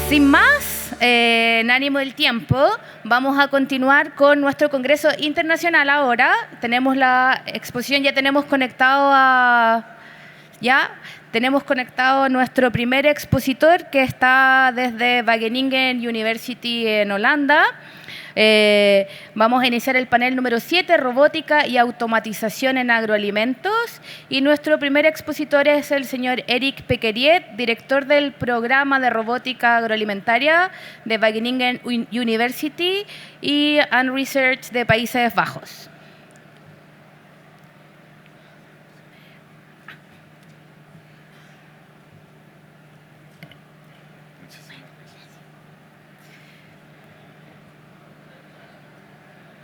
Sin más, en ánimo del tiempo, vamos a continuar con nuestro Congreso Internacional ahora. Tenemos la exposición, ya tenemos conectado a nuestro primer expositor que está desde Wageningen University en Holanda. Vamos a iniciar el panel número 7, Robótica y Automatización en Agroalimentos. Y nuestro primer expositor es el señor Eric Pequeriet, director del programa de robótica agroalimentaria de Wageningen University and Research de Países Bajos.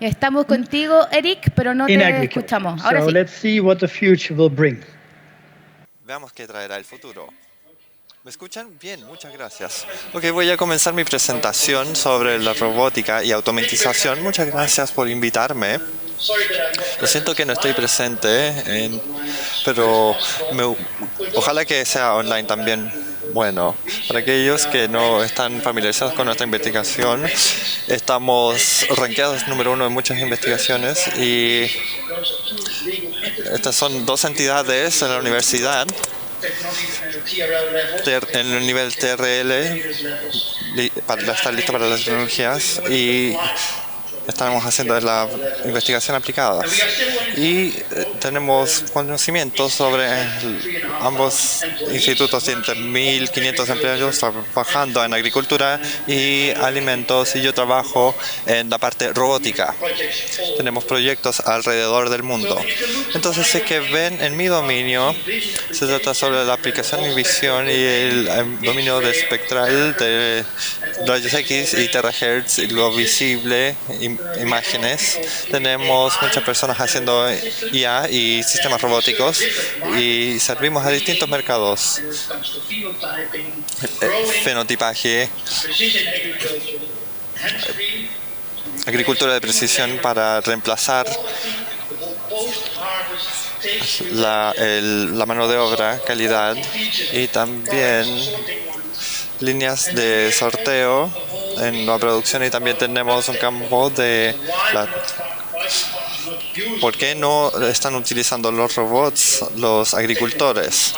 Estamos contigo, Eric, pero no te escuchamos. Ahora sí. Let's see what the future will bring. Veamos qué traerá el futuro. ¿Me escuchan? Bien, muchas gracias. Ok, voy a comenzar mi presentación sobre la robótica y automatización. Muchas gracias por invitarme. Lo siento que no estoy presente, pero ojalá que sea online también. Bueno, para aquellos que no están familiarizados con nuestra investigación, estamos rankeados número 1 en muchas investigaciones y estas son dos entidades en la universidad. En el nivel TRL, para estar listo para las tecnologías, y estamos haciendo la investigación aplicada. Y tenemos conocimientos sobre ambos institutos. Tienen 1.500 empleados trabajando en agricultura y alimentos, y yo trabajo en la parte robótica. Tenemos proyectos alrededor del mundo. Entonces, si que ven en mi dominio, se trata sobre la aplicación y visión y el dominio de espectral de rayos X y terahertz, y lo visible, imágenes. Tenemos muchas personas haciendo IA y sistemas robóticos y servimos a distintos mercados. Fenotipaje, agricultura de precisión para reemplazar la mano de obra, calidad, y también líneas de sorteo en la producción, y también tenemos un campo de ¿por qué no están utilizando los robots los agricultores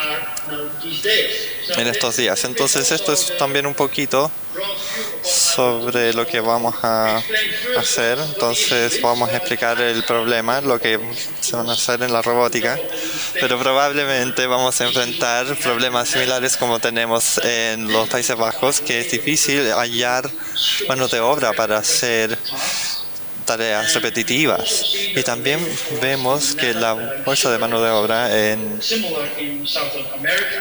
en estos días? Entonces, esto es también un poquito sobre lo que vamos a hacer. Entonces, vamos a explicar el problema, lo que se van a hacer en la robótica, pero probablemente vamos a enfrentar problemas similares como tenemos en los Países Bajos, que es difícil hallar mano de obra para hacer tareas repetitivas. Y también vemos que la fuerza de mano de obra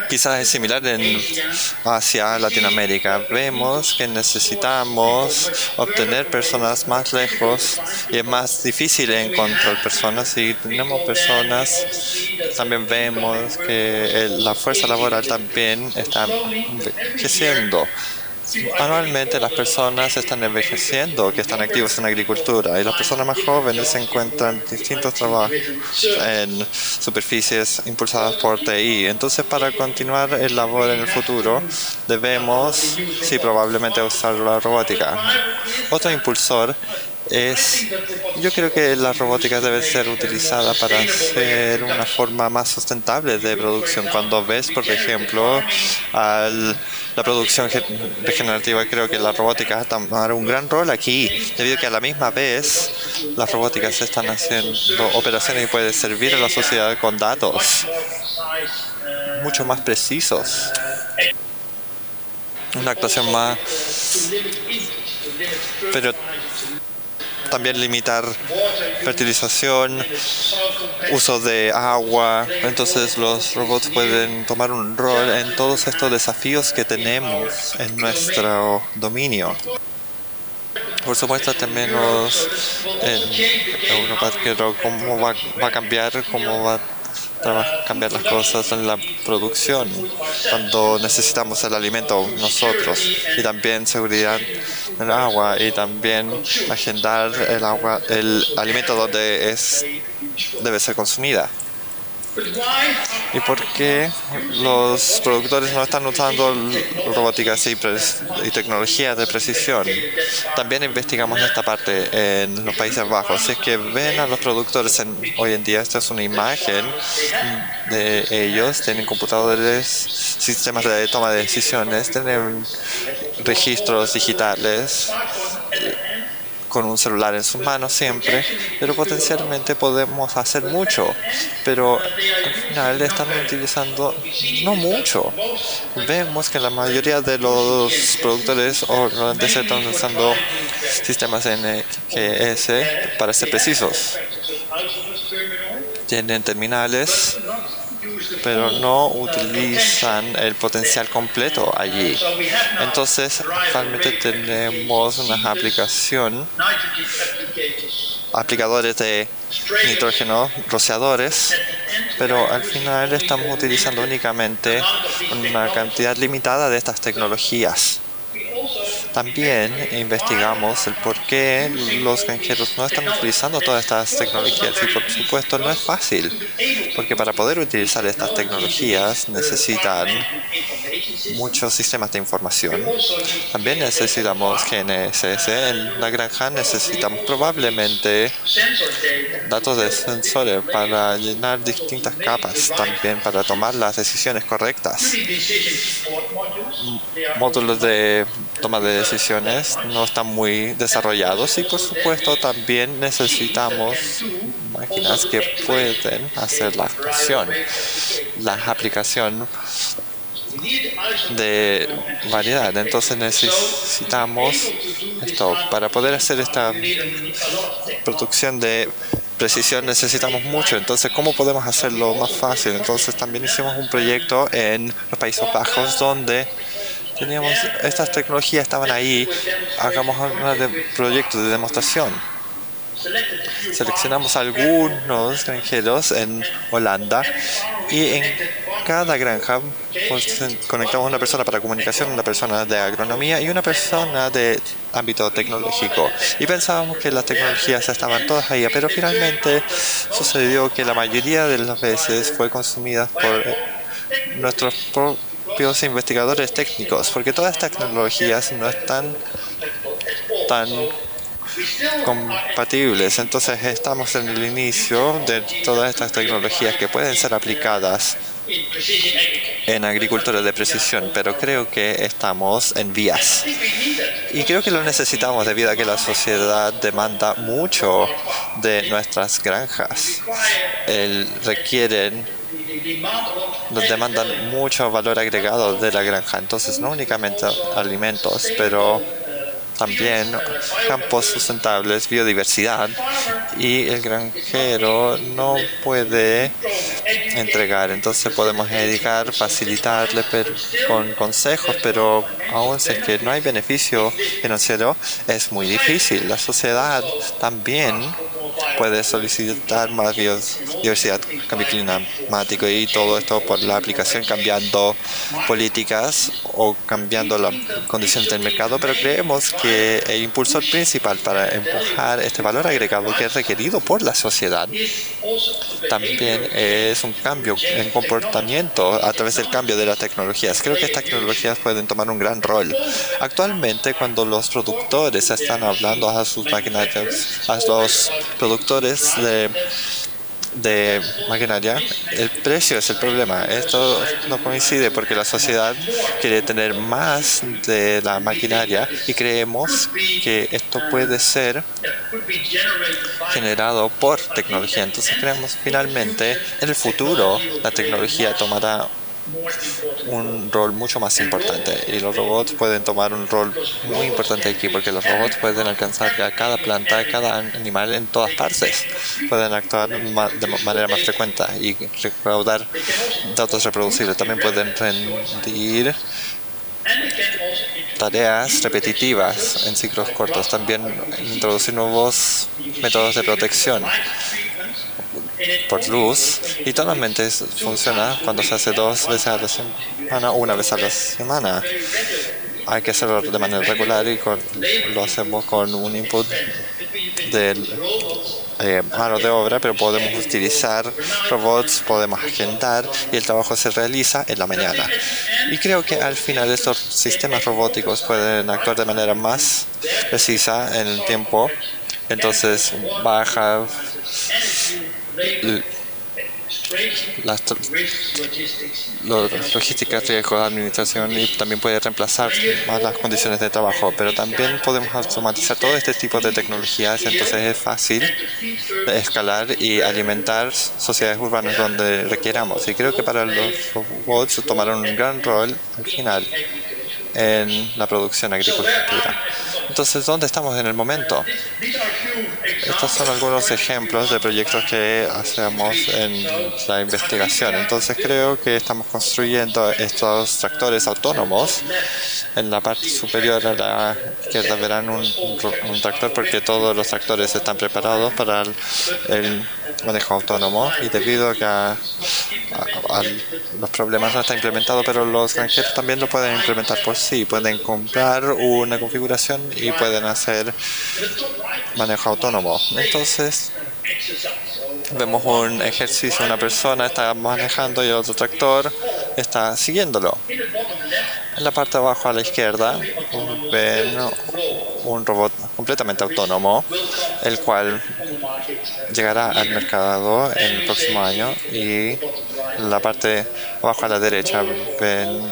quizás es similar en Asia, Latinoamérica. Vemos que necesitamos obtener personas más lejos y es más difícil encontrar personas. Y tenemos personas, también vemos que la fuerza laboral también está envejeciendo. Anualmente las personas están envejeciendo que están activos en agricultura, y las personas más jóvenes se encuentran en distintos trabajos en superficies impulsadas por TI. Entonces, para continuar el labor en el futuro, debemos, sí, probablemente usar la robótica. Otro impulsor yo creo que la robótica debe ser utilizada para hacer una forma más sustentable de producción. Cuando ves, por ejemplo, la producción regenerativa, creo que la robótica va a tomar un gran rol aquí, debido a que a la misma vez las robóticas están haciendo operaciones y pueden servir a la sociedad con datos mucho más precisos. Una actuación más, pero también limitar fertilización, uso de agua. Entonces los robots pueden tomar un rol en todos estos desafíos que tenemos en nuestro dominio. Por supuesto, también en Europa, pero cómo va a cambiar, cambiar las cosas en la producción cuando necesitamos el alimento nosotros, y también seguridad del agua, y también agendar el alimento donde debe ser consumida. ¿Y por qué los productores no están usando robótica y tecnología de precisión? También investigamos esta parte en los Países Bajos. Si es que ven a los productores hoy en día, esta es una imagen de ellos. Tienen computadores, sistemas de toma de decisiones, tienen registros digitales con un celular en sus manos siempre, pero potencialmente podemos hacer mucho, pero al final están utilizando no mucho. Vemos que la mayoría de los productores holandeses están usando sistemas NGS para ser precisos. Tienen terminales, pero no utilizan el potencial completo allí. Entonces, actualmente tenemos una aplicadores de nitrógeno, rociadores, pero al final estamos utilizando únicamente una cantidad limitada de estas tecnologías. También investigamos el por qué los granjeros no están utilizando todas estas tecnologías y por supuesto no es fácil, porque para poder utilizar estas tecnologías necesitan muchos sistemas de información. También necesitamos GNSS. En la granja necesitamos probablemente datos de sensores para llenar distintas capas, también para tomar las decisiones correctas. Módulos de toma de decisiones no están muy desarrollados y por supuesto también necesitamos máquinas que pueden hacer la aplicación de variedad. Entonces necesitamos esto. Para poder hacer esta producción de precisión necesitamos mucho. Entonces, ¿cómo podemos hacerlo más fácil? Entonces también hicimos un proyecto en los Países Bajos donde teníamos estas tecnologías, estaban ahí. Hagamos un proyecto de demostración. Seleccionamos algunos granjeros en Holanda y en cada granja conectamos una persona para comunicación, una persona de agronomía y una persona de ámbito tecnológico. Y pensábamos que las tecnologías estaban todas ahí, pero finalmente sucedió que la mayoría de las veces fue consumida por nuestros propios investigadores técnicos, porque todas estas tecnologías no están tan compatibles. Entonces estamos en el inicio de todas estas tecnologías que pueden ser aplicadas en agricultura de precisión, pero creo que estamos en vías. Y creo que lo necesitamos debido a que la sociedad demanda mucho de nuestras granjas. Nos demandan mucho valor agregado de la granja. Entonces no únicamente alimentos, pero también campos sustentables, biodiversidad, y el granjero no puede entregar. Entonces podemos educar, facilitarle con consejos, pero aún si es que no hay beneficio financiero, es muy difícil. La sociedad también puede solicitar más biodiversidad, cambio climático y todo esto por la aplicación, cambiando políticas o cambiando las condiciones del mercado, pero creemos que el impulsor principal para empujar este valor agregado que es requerido por la sociedad también es un cambio en comportamiento a través del cambio de las tecnologías. Creo que estas tecnologías pueden tomar un gran rol. Actualmente, cuando los productores están hablando a sus maquinarias, a los productores de maquinaria, el precio es el problema. Esto no coincide porque la sociedad quiere tener más de la maquinaria y creemos que esto puede ser generado por tecnología. Entonces creemos finalmente en el futuro la tecnología tomará un rol mucho más importante y los robots pueden tomar un rol muy importante aquí porque los robots pueden alcanzar a cada planta, a cada animal en todas partes, pueden actuar de manera más frecuente y recaudar datos reproducibles, también pueden rendir tareas repetitivas en ciclos cortos, también introducir nuevos métodos de protección por luz y solamente funciona cuando se hace 2 veces a la semana o 1 vez a la semana. Hay que hacerlo de manera regular y lo hacemos con un input del mano de obra, pero podemos utilizar robots, podemos agendar y el trabajo se realiza en la mañana. Y creo que al final estos sistemas robóticos pueden actuar de manera más precisa en el tiempo, entonces baja las logísticas, riesgos de administración y también puede reemplazar más las condiciones de trabajo, pero también podemos automatizar todo este tipo de tecnologías, entonces es fácil de escalar y alimentar sociedades urbanas donde requieramos. Y creo que para los robots tomaron un gran rol al final en la producción agricultura. Entonces, ¿dónde estamos en el momento? Estos son algunos ejemplos de proyectos que hacemos en la investigación. Entonces, creo que estamos construyendo estos tractores autónomos. En la parte superior a la izquierda verán un tractor porque todos los tractores están preparados para el manejo autónomo y debido a que a los problemas no está implementado, pero los granjeros también lo pueden implementar por sí. Pueden comprar una configuración y pueden hacer manejo autónomo. Entonces, vemos un ejercicio, una persona está manejando y el otro tractor está siguiéndolo. En la parte de abajo a la izquierda ven un robot completamente autónomo, el cual llegará al mercado en el próximo año, y en la parte abajo a la derecha ven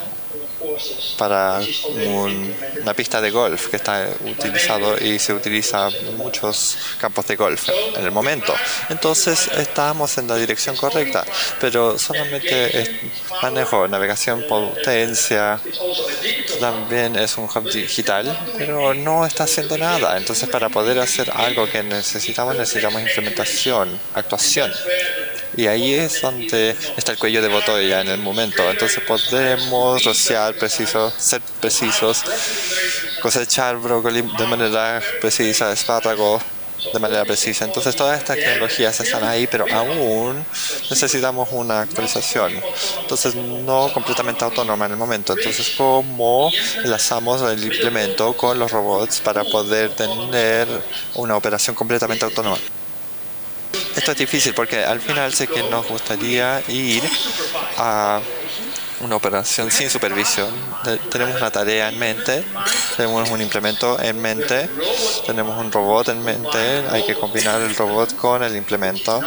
para una pista de golf que está utilizado y se utiliza en muchos campos de golf en el momento. Entonces estamos en la dirección correcta, pero solamente manejo, navegación, potencia, también es un hub digital, pero no está haciendo nada. Entonces para poder hacer algo que necesitamos implementación, actuación. Y ahí es donde está el cuello de botella en el momento. Entonces podemos rociar preciso, ser precisos, cosechar brócoli de manera precisa, espárragos de manera precisa. Entonces todas estas tecnologías están ahí, pero aún necesitamos una actualización. Entonces no completamente autónoma en el momento. Entonces, ¿cómo enlazamos el implemento con los robots para poder tener una operación completamente autónoma? Esto es difícil porque al final sé que nos gustaría ir a una operación sin supervisión. Tenemos una tarea en mente, tenemos un implemento en mente, tenemos un robot en mente, hay que combinar el robot con el implemento,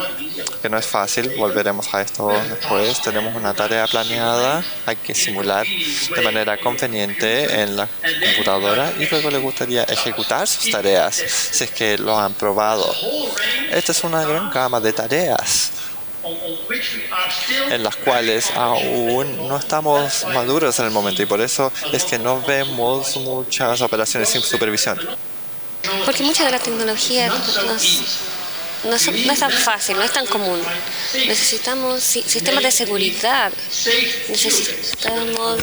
que no es fácil, volveremos a esto después. Tenemos una tarea planeada, hay que simular de manera conveniente en la computadora y luego le gustaría ejecutar sus tareas si es que lo han probado. Esta es una gran gama de tareas en las cuales aún no estamos maduros en el momento y por eso es que no vemos muchas operaciones sin supervisión. Porque mucha de la tecnología no es tan fácil, no es tan común. Necesitamos sistemas de seguridad, necesitamos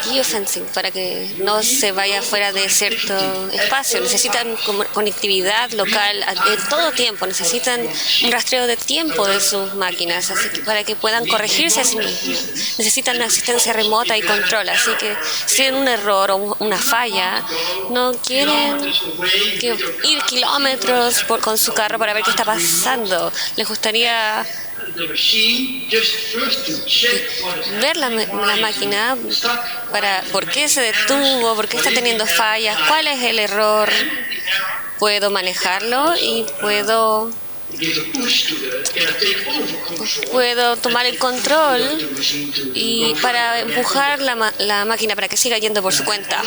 geofencing para que no se vaya fuera de cierto espacio. Necesitan conectividad local en todo tiempo, necesitan un rastreo de tiempo de sus máquinas, así que para que puedan corregirse a sí mismos. Necesitan asistencia remota y control, así que si tienen un error o una falla, no quieren ir kilómetros con su carro para ver qué está pasando. Les gustaría ver la máquina para por qué se detuvo, por qué está teniendo fallas, cuál es el error. Puedo manejarlo y puedo tomar el control y para empujar la máquina para que siga yendo por su cuenta.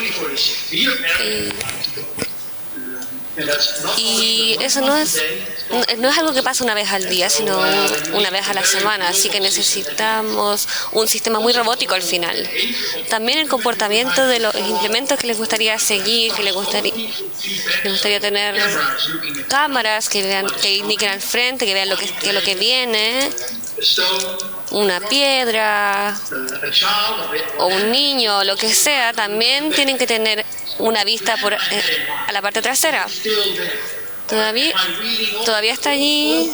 Y eso no es algo que pasa una vez al día, sino una vez a la semana, así que necesitamos un sistema muy robótico al final. También el comportamiento de los implementos que les gustaría seguir, que les gustaría tener cámaras que indiquen al frente, que vean lo que viene, una piedra o un niño, lo que sea, también tienen que tener una vista a la parte trasera. Todavía está allí.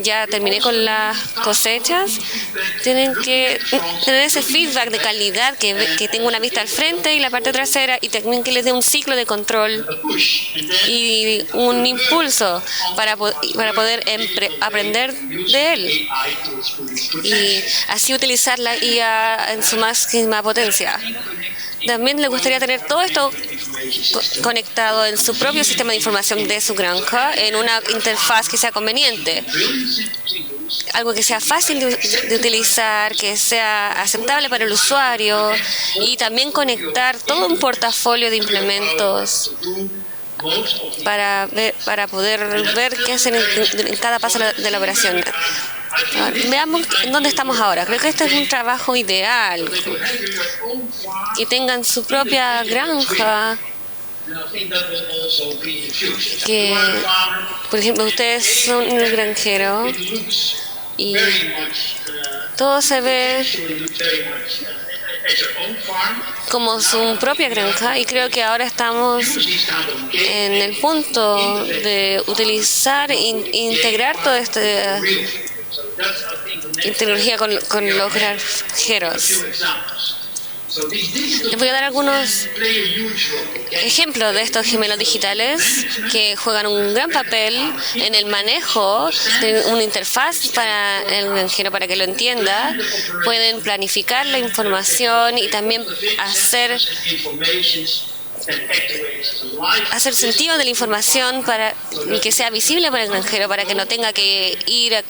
ya terminé con las cosechas, tienen que tener ese feedback de calidad, que tenga una vista al frente y la parte trasera, y también que les dé un ciclo de control y un impulso para poder aprender de él y así utilizar la IA en su máxima potencia. También le gustaría tener todo esto conectado en su propio sistema de información de su granja, en una interfaz que sea conveniente. Algo que sea fácil de utilizar, que sea aceptable para el usuario, y también conectar todo un portafolio de implementos para poder ver qué hacen en cada paso de la operación. Veamos en dónde estamos ahora. Creo que este es un trabajo ideal. Que tengan su propia granja. Que, por ejemplo, ustedes son un granjero y todo se ve como su propia granja, y creo que ahora estamos en el punto de utilizar e integrar toda esta tecnología con los granjeros. Les voy a dar algunos ejemplos de estos gemelos digitales que juegan un gran papel en el manejo de una interfaz para el granjero, para que lo entienda. Pueden planificar la información y también hacer sentido de la información para que sea visible para el granjero, para que no tenga que ir a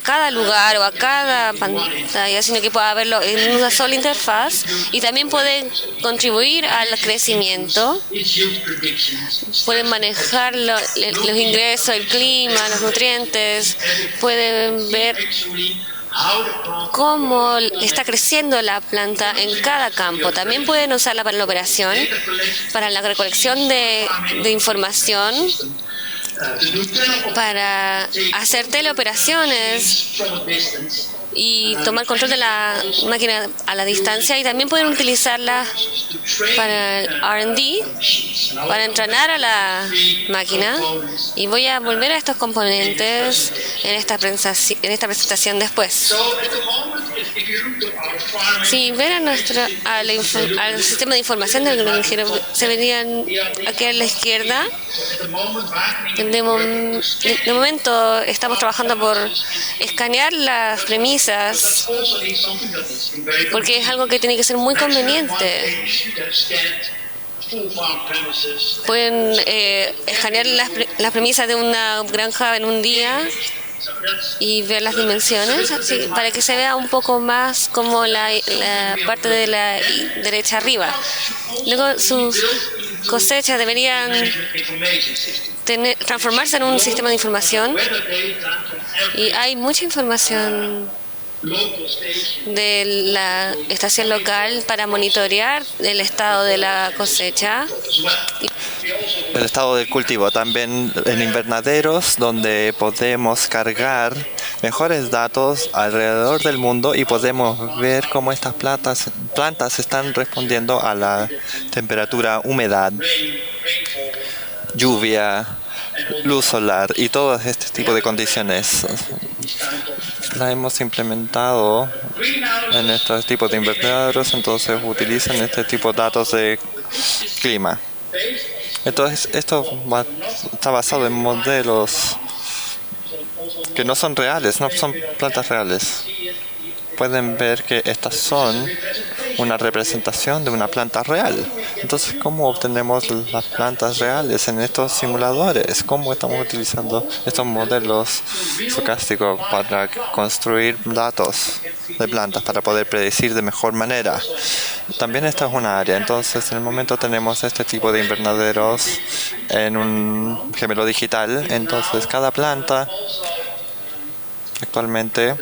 cada lugar o a cada pantalla, sino que pueda verlo en una sola interfaz, y también pueden contribuir al crecimiento. Pueden manejar los ingresos, el clima, los nutrientes, pueden ver cómo está creciendo la planta en cada campo. También pueden usarla para la operación, para la recolección de información, para hacer teleoperaciones y tomar control de la máquina a la distancia, y también pueden utilizarla para el R&D, para entrenar a la máquina. Y voy a volver a estos componentes en esta presentación después. Si ven al sistema de información del granjero, se verían aquí a la izquierda. De momento estamos trabajando por escanear las premisas, porque es algo que tiene que ser muy conveniente. Pueden escanear las premisas de una granja en un día y ver las dimensiones, así, para que se vea un poco más como la parte de la derecha arriba. Luego sus cosechas deberían transformarse en un sistema de información, y hay mucha información de la estación local para monitorear el estado de la cosecha. El estado del cultivo, también en invernaderos, donde podemos cargar mejores datos alrededor del mundo y podemos ver cómo estas plantas están respondiendo a la temperatura, humedad, lluvia, luz solar y todo este tipo de condiciones. La hemos implementado en estos tipos de invernaderos, entonces utilizan este tipo de datos de clima. Entonces, esto está basado en modelos que no son reales, no son plantas reales. Pueden ver que estas son una representación de una planta real. Entonces, ¿cómo obtenemos las plantas reales en estos simuladores? ¿Cómo estamos utilizando estos modelos estocásticos para construir datos de plantas para poder predecir de mejor manera? También esta es una área. Entonces, en el momento tenemos este tipo de invernaderos en un gemelo digital. Entonces, cada planta actualmente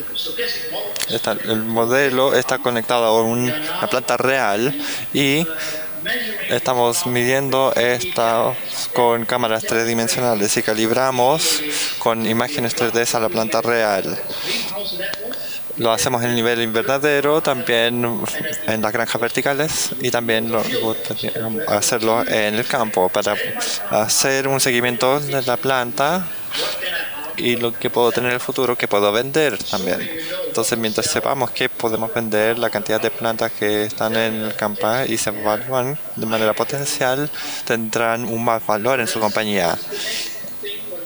el modelo está conectado a una planta real, y estamos midiendo esta con cámaras tridimensionales y calibramos con imágenes 3D a la planta real. Lo hacemos en el nivel invernadero, también en las granjas verticales y también hacerlo en el campo para hacer un seguimiento de la planta y lo que puedo tener en el futuro, que puedo vender también. Entonces, mientras sepamos que podemos vender, la cantidad de plantas que están en el campo y se evalúan de manera potencial, tendrán un más valor en su compañía.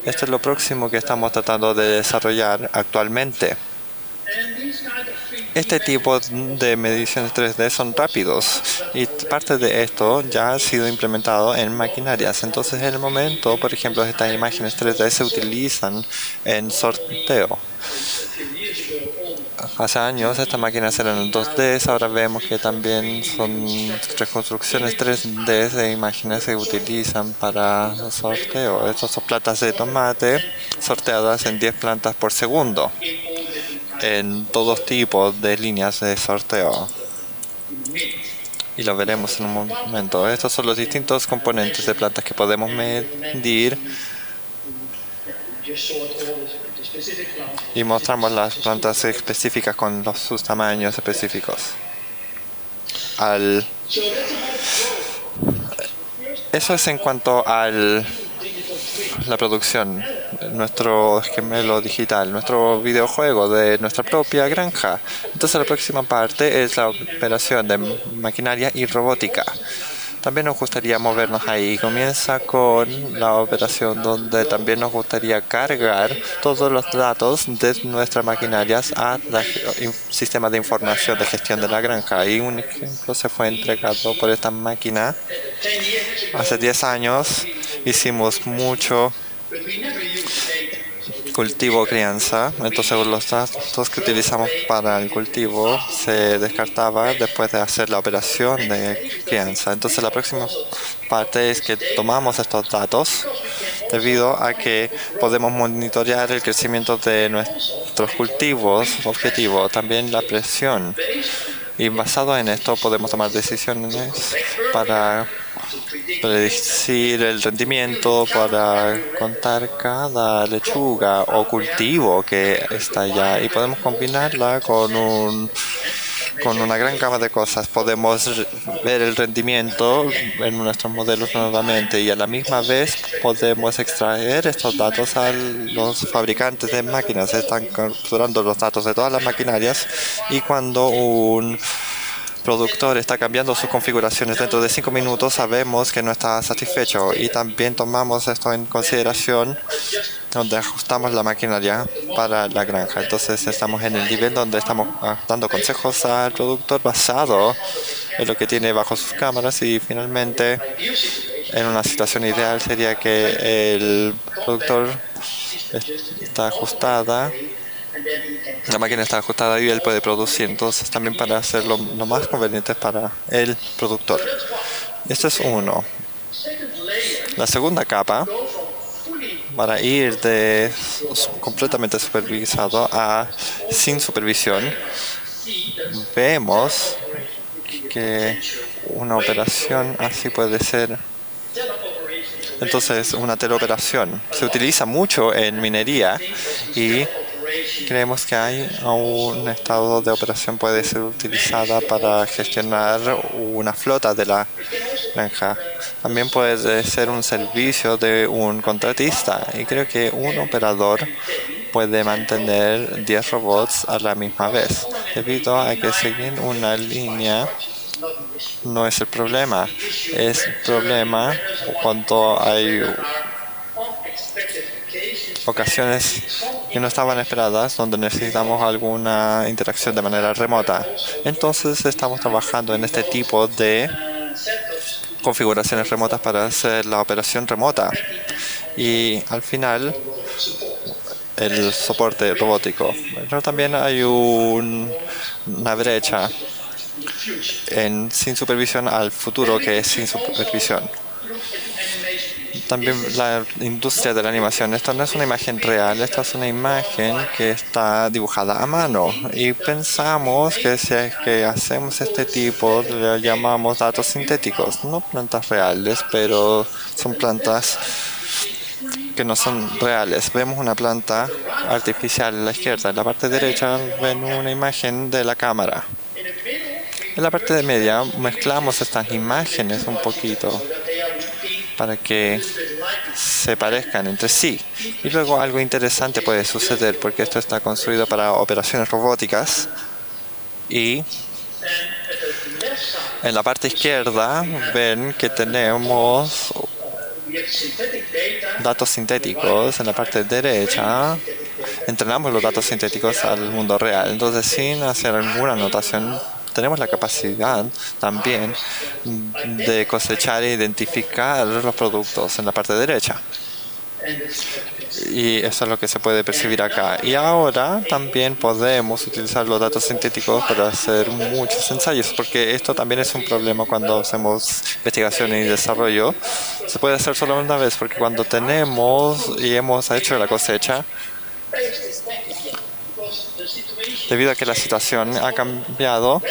Esto es lo próximo que estamos tratando de desarrollar actualmente. Este tipo de mediciones 3D son rápidos y parte de esto ya ha sido implementado en maquinarias. Entonces, en el momento, por ejemplo, estas imágenes 3D se utilizan en sorteo. Hace años estas máquinas eran en 2D, ahora vemos que también son reconstrucciones 3D de imágenes que se utilizan para sorteo. Estas son plantas de tomate sorteadas en 10 plantas por segundo en todos tipos de líneas de sorteo. Y lo veremos en un momento. Estos son los distintos componentes de plantas que podemos medir. Y mostramos las plantas específicas con sus tamaños específicos. Eso es en cuanto a la producción, nuestro gemelo digital, nuestro videojuego de nuestra propia granja. Entonces la próxima parte es la operación de maquinaria y robótica. También nos gustaría movernos ahí. Comienza con la operación donde también nos gustaría cargar todos los datos de nuestras maquinarias al sistema de información de gestión de la granja. Y un ejemplo se fue entregado por esta máquina hace 10 años. Hicimos mucho cultivo crianza, entonces los datos que utilizamos para el cultivo se descartaba después de hacer la operación de crianza. Entonces la próxima parte es que tomamos estos datos debido a que podemos monitorear el crecimiento de nuestros cultivos objetivo, también la presión, y basado en esto podemos tomar decisiones para predecir el rendimiento, para contar cada lechuga o cultivo que está allá, y podemos combinarla con una gran gama de cosas. Podemos ver el rendimiento en nuestros modelos nuevamente y a la misma vez podemos extraer estos datos a los fabricantes de máquinas. Están capturando los datos de todas las maquinarias y cuando un productor está cambiando sus configuraciones dentro de 5 minutos, sabemos que no está satisfecho y también tomamos esto en consideración donde ajustamos la maquinaria para la granja. Entonces estamos en el nivel donde estamos dando consejos al productor basado en lo que tiene bajo sus cámaras, y finalmente en una situación ideal sería que el productor está ajustada, la máquina está ajustada y él puede producir. Entonces también para hacerlo lo más conveniente para el productor. Esto es uno. La segunda capa, para ir de completamente supervisado a sin supervisión, vemos que una operación así puede ser. Entonces, una teleoperación se utiliza mucho en minería y creemos que hay un estado de operación puede ser utilizada para gestionar una flota de la granja. También puede ser un servicio de un contratista, y creo que un operador puede mantener 10 robots a la misma vez, debido a que seguir una línea no es el problema. Es el problema cuando hay ocasiones que no estaban esperadas, donde necesitamos alguna interacción de manera remota. Entonces estamos trabajando en este tipo de configuraciones remotas para hacer la operación remota. Y al final, el soporte robótico. Pero también hay una brecha sin supervisión al futuro que es sin supervisión. También la industria de la animación. Esto no es una imagen real, esta es una imagen que está dibujada a mano. Y pensamos que si es que hacemos este tipo, le llamamos datos sintéticos, no plantas reales, pero son plantas que no son reales. Vemos una planta artificial en la izquierda. En la parte derecha ven una imagen de la cámara. En la parte de media mezclamos estas imágenes un poquito para que se parezcan entre sí. Y luego algo interesante puede suceder porque esto está construido para operaciones robóticas. Y en la parte izquierda ven que tenemos datos sintéticos. En la parte derecha entrenamos los datos sintéticos al mundo real. Entonces, sin hacer alguna anotación, tenemos la capacidad también de cosechar e identificar los productos en la parte derecha. Y eso es lo que se puede percibir acá. Y ahora también podemos utilizar los datos sintéticos para hacer muchos ensayos, porque esto también es un problema cuando hacemos investigación y desarrollo. Se puede hacer solo una vez, porque cuando tenemos y hemos hecho la cosecha, debido a que la situación ha cambiado,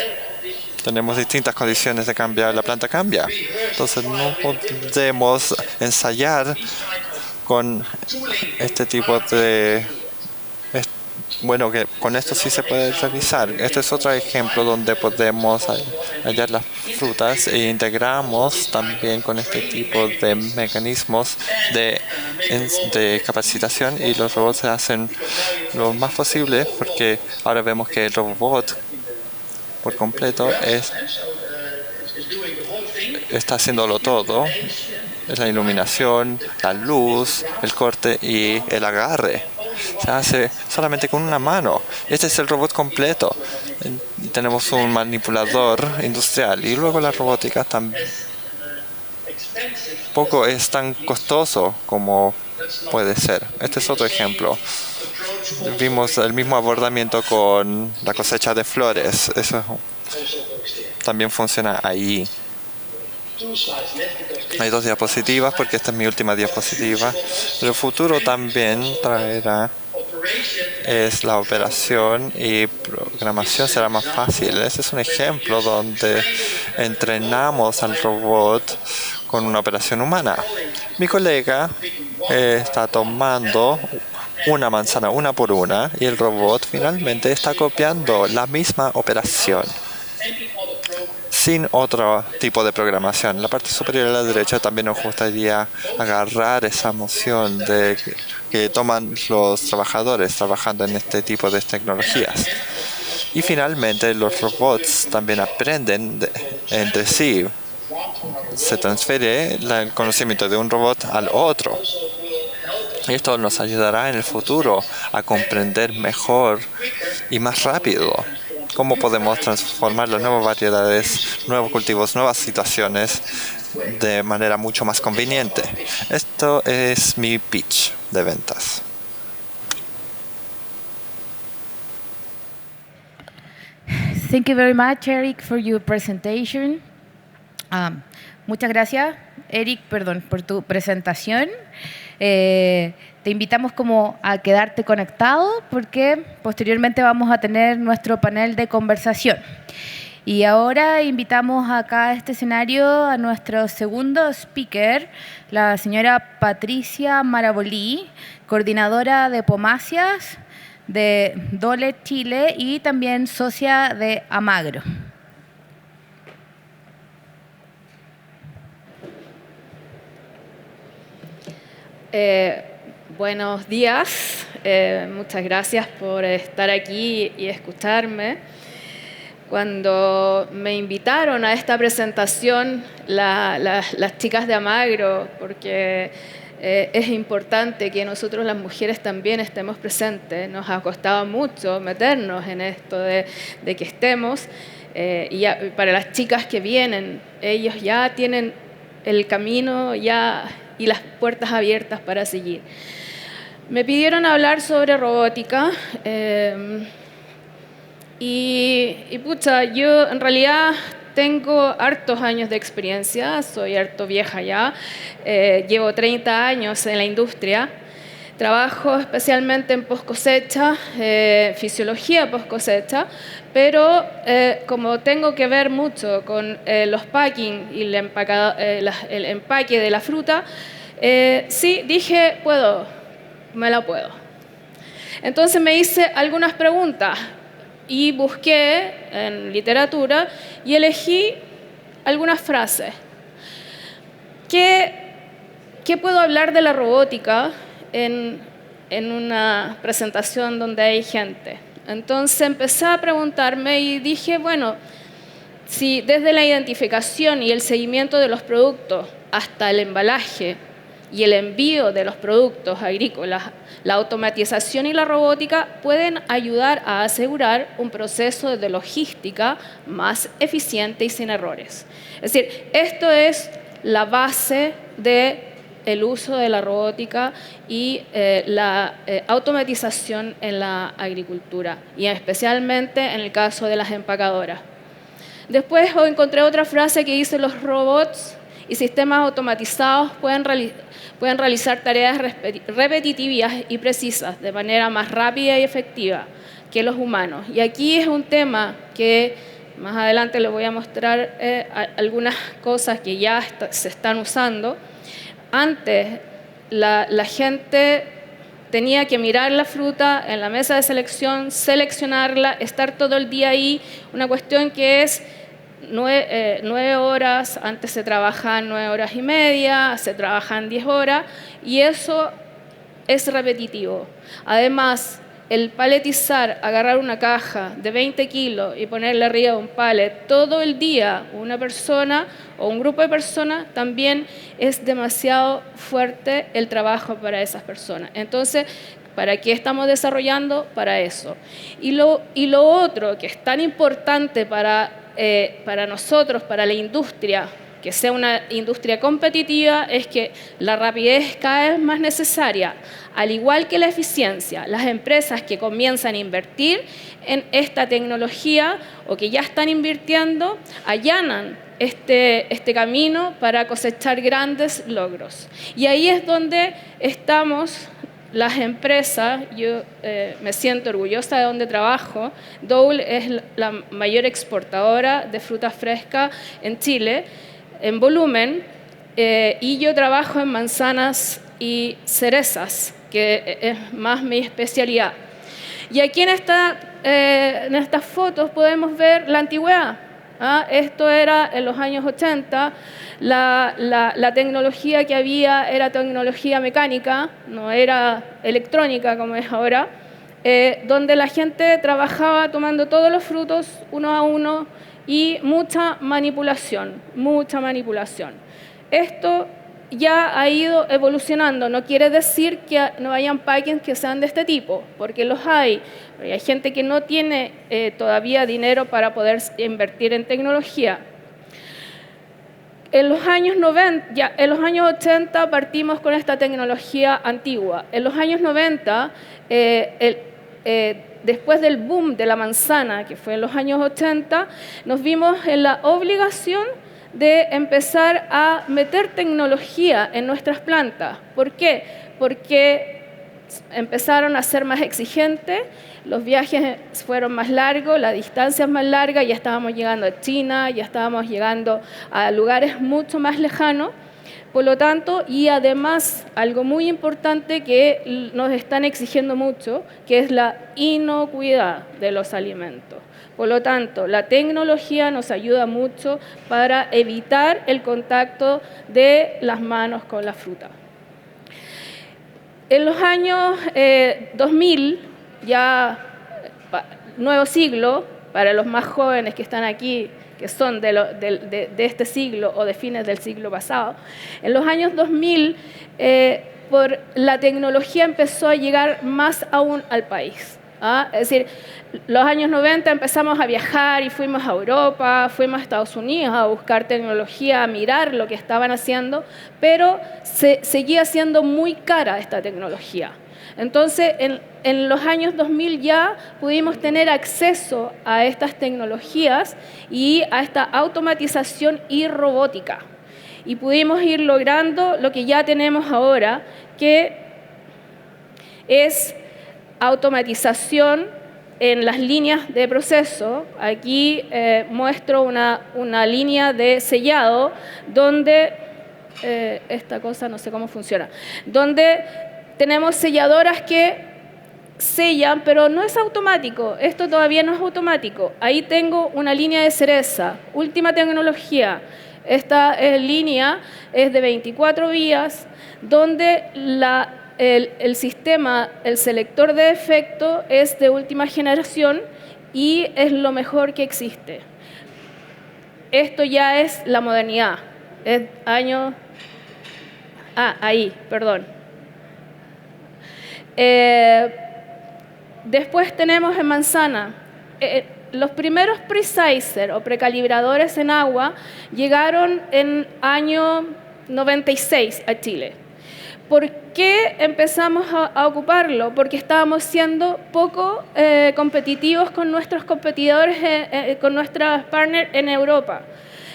tenemos distintas condiciones de cambiar, la planta cambia. Entonces no podemos ensayar con este tipo de... Bueno, que con esto sí se puede realizar. Este es otro ejemplo donde podemos hallar las frutas e integramos también con este tipo de mecanismos de capacitación, y los robots hacen lo más posible porque ahora vemos que el robot por completo está haciéndolo todo. Es la iluminación, la luz, el corte y el agarre. Se hace solamente con una mano. Este es el robot completo. Tenemos un manipulador industrial y luego la robótica tampoco es tan costoso como puede ser. Este es otro ejemplo. Vimos el mismo abordamiento con la cosecha de flores. Eso también funciona ahí. Hay 2 diapositivas porque esta es mi última diapositiva. El futuro también traerá la operación y programación será más fácil. Este es un ejemplo donde entrenamos al robot con una operación humana. Mi colega está tomando una manzana una por una y el robot finalmente está copiando la misma operación sin otro tipo de programación. En la parte superior a la derecha también nos gustaría agarrar esa moción que toman los trabajadores trabajando en este tipo de tecnologías. Y finalmente los robots también aprenden entre sí. Se transfiere el conocimiento de un robot al otro. Y esto nos ayudará en el futuro a comprender mejor y más rápido cómo podemos transformar las nuevas variedades, nuevos cultivos, nuevas situaciones de manera mucho más conveniente. Esto es mi pitch de ventas. Thank you very much, Eric, for your presentation. Muchas gracias, Eric, por tu presentación. Te invitamos como a quedarte conectado porque posteriormente vamos a tener nuestro panel de conversación. Y ahora invitamos acá a este escenario a nuestro segundo speaker, la señora Patricia Marabolí, coordinadora de Pomacias de Dole Chile y también socia de Amagro. Buenos días, muchas gracias por estar aquí y escucharme. Cuando me invitaron a esta presentación las chicas de Amagro, porque es importante que nosotros las mujeres también estemos presentes, nos ha costado mucho meternos en esto de que estemos, y para las chicas que vienen, ellos ya tienen el camino ya y las puertas abiertas para seguir. Me pidieron hablar sobre robótica y pucha, yo en realidad tengo hartos años de experiencia, soy harto vieja ya, llevo 30 años en la industria, trabajo especialmente en post cosecha, fisiología post cosecha, pero como tengo que ver mucho con los packing y el empaque de la fruta, Sí, dije, me la puedo. Entonces me hice algunas preguntas y busqué en literatura y elegí algunas frases. ¿Qué puedo hablar de la robótica en una presentación donde hay gente? Entonces empecé a preguntarme y dije, bueno, si desde la identificación y el seguimiento de los productos hasta el embalaje y el envío de los productos agrícolas, la automatización y la robótica pueden ayudar a asegurar un proceso de logística más eficiente y sin errores. Es decir, esto es la base del uso de la robótica y la automatización en la agricultura, y especialmente en el caso de las empacadoras. Después encontré otra frase que dice: los robots y sistemas automatizados pueden realizar tareas repetitivas y precisas de manera más rápida y efectiva que los humanos. Y aquí es un tema que más adelante les voy a mostrar algunas cosas que ya se están usando. Antes la gente tenía que mirar la fruta en la mesa de selección, seleccionarla, estar todo el día ahí, una cuestión que es 9 horas, antes se trabajaban 9 horas y media, se trabajan 10 horas, y eso es repetitivo. Además, el paletizar, agarrar una caja de 20 kilos y ponerle arriba un palet todo el día, una persona o un grupo de personas, también es demasiado fuerte el trabajo para esas personas. Entonces, ¿para qué estamos desarrollando? Para eso. Y lo otro que es tan importante para nosotros, para la industria, que sea una industria competitiva, es que la rapidez cada vez más necesaria, al igual que la eficiencia. Las empresas que comienzan a invertir en esta tecnología o que ya están invirtiendo, allanan este camino para cosechar grandes logros. Y ahí es donde estamos las empresas. Yo me siento orgullosa de donde trabajo. Dole es la mayor exportadora de fruta fresca en Chile, en volumen, y yo trabajo en manzanas y cerezas, que es más mi especialidad. Y aquí en estas fotos podemos ver la antigüedad. Esto era en los años 80, la tecnología que había era tecnología mecánica, no era electrónica como es ahora, donde la gente trabajaba tomando todos los frutos uno a uno, y mucha manipulación. Esto ya ha ido evolucionando. No quiere decir que no hayan packings que sean de este tipo, porque los hay. Hay gente que no tiene todavía dinero para poder invertir en tecnología. En los años 80 partimos con esta tecnología antigua. En los años 90, después del boom de la manzana, que fue en los años 80, nos vimos en la obligación de empezar a meter tecnología en nuestras plantas. ¿Por qué? Porque empezaron a ser más exigentes, los viajes fueron más largos, la distancia es más larga, ya estábamos llegando a China, ya estábamos llegando a lugares mucho más lejanos. Por lo tanto, y además, algo muy importante que nos están exigiendo mucho, que es la inocuidad de los alimentos. Por lo tanto, la tecnología nos ayuda mucho para evitar el contacto de las manos con la fruta. En los años 2000, ya nuevo siglo, para los más jóvenes que están aquí, que son de este siglo o de fines del siglo pasado, en los años 2000 la tecnología empezó a llegar más aún al país. Es decir, los años 90 empezamos a viajar y fuimos a Europa, fuimos a Estados Unidos a buscar tecnología, a mirar lo que estaban haciendo, pero seguía siendo muy cara esta tecnología. Entonces, en los años 2000 ya pudimos tener acceso a estas tecnologías y a esta automatización y robótica. Y pudimos ir logrando lo que ya tenemos ahora, que es automatización en las líneas de proceso. Aquí muestro una línea de sellado donde esta cosa, no sé cómo funciona, donde tenemos selladoras que sellan, pero no es automático. Esto todavía no es automático. Ahí tengo una línea de cereza, última tecnología. Esta línea es de 24 vías, donde el sistema, el selector de defecto es de última generación y es lo mejor que existe. Esto ya es la modernidad. Es año... ahí, perdón. Después tenemos en manzana. Los primeros presizer o precalibradores en agua llegaron en año 96 a Chile. ¿Por qué empezamos a ocuparlo? Porque estábamos siendo poco competitivos con nuestros competidores, con nuestros partners en Europa.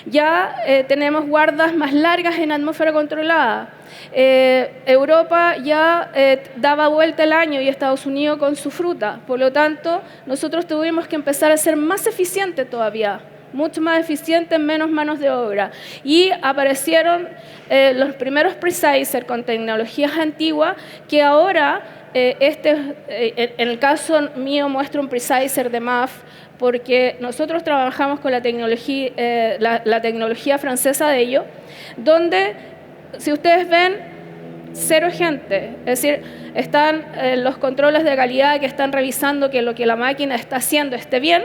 Ya tenemos guardas más largas en atmósfera controlada. Europa ya daba vuelta el año y Estados Unidos con su fruta. Por lo tanto, nosotros tuvimos que empezar a ser más eficientes todavía, mucho más eficientes, menos manos de obra. Y aparecieron los primeros presizer con tecnologías antiguas que ahora, en el caso mío, muestro un presizer de MAF, porque nosotros trabajamos con la tecnología francesa de ello, donde, si ustedes ven, cero gente. Es decir, están los controles de calidad que están revisando que lo que la máquina está haciendo esté bien,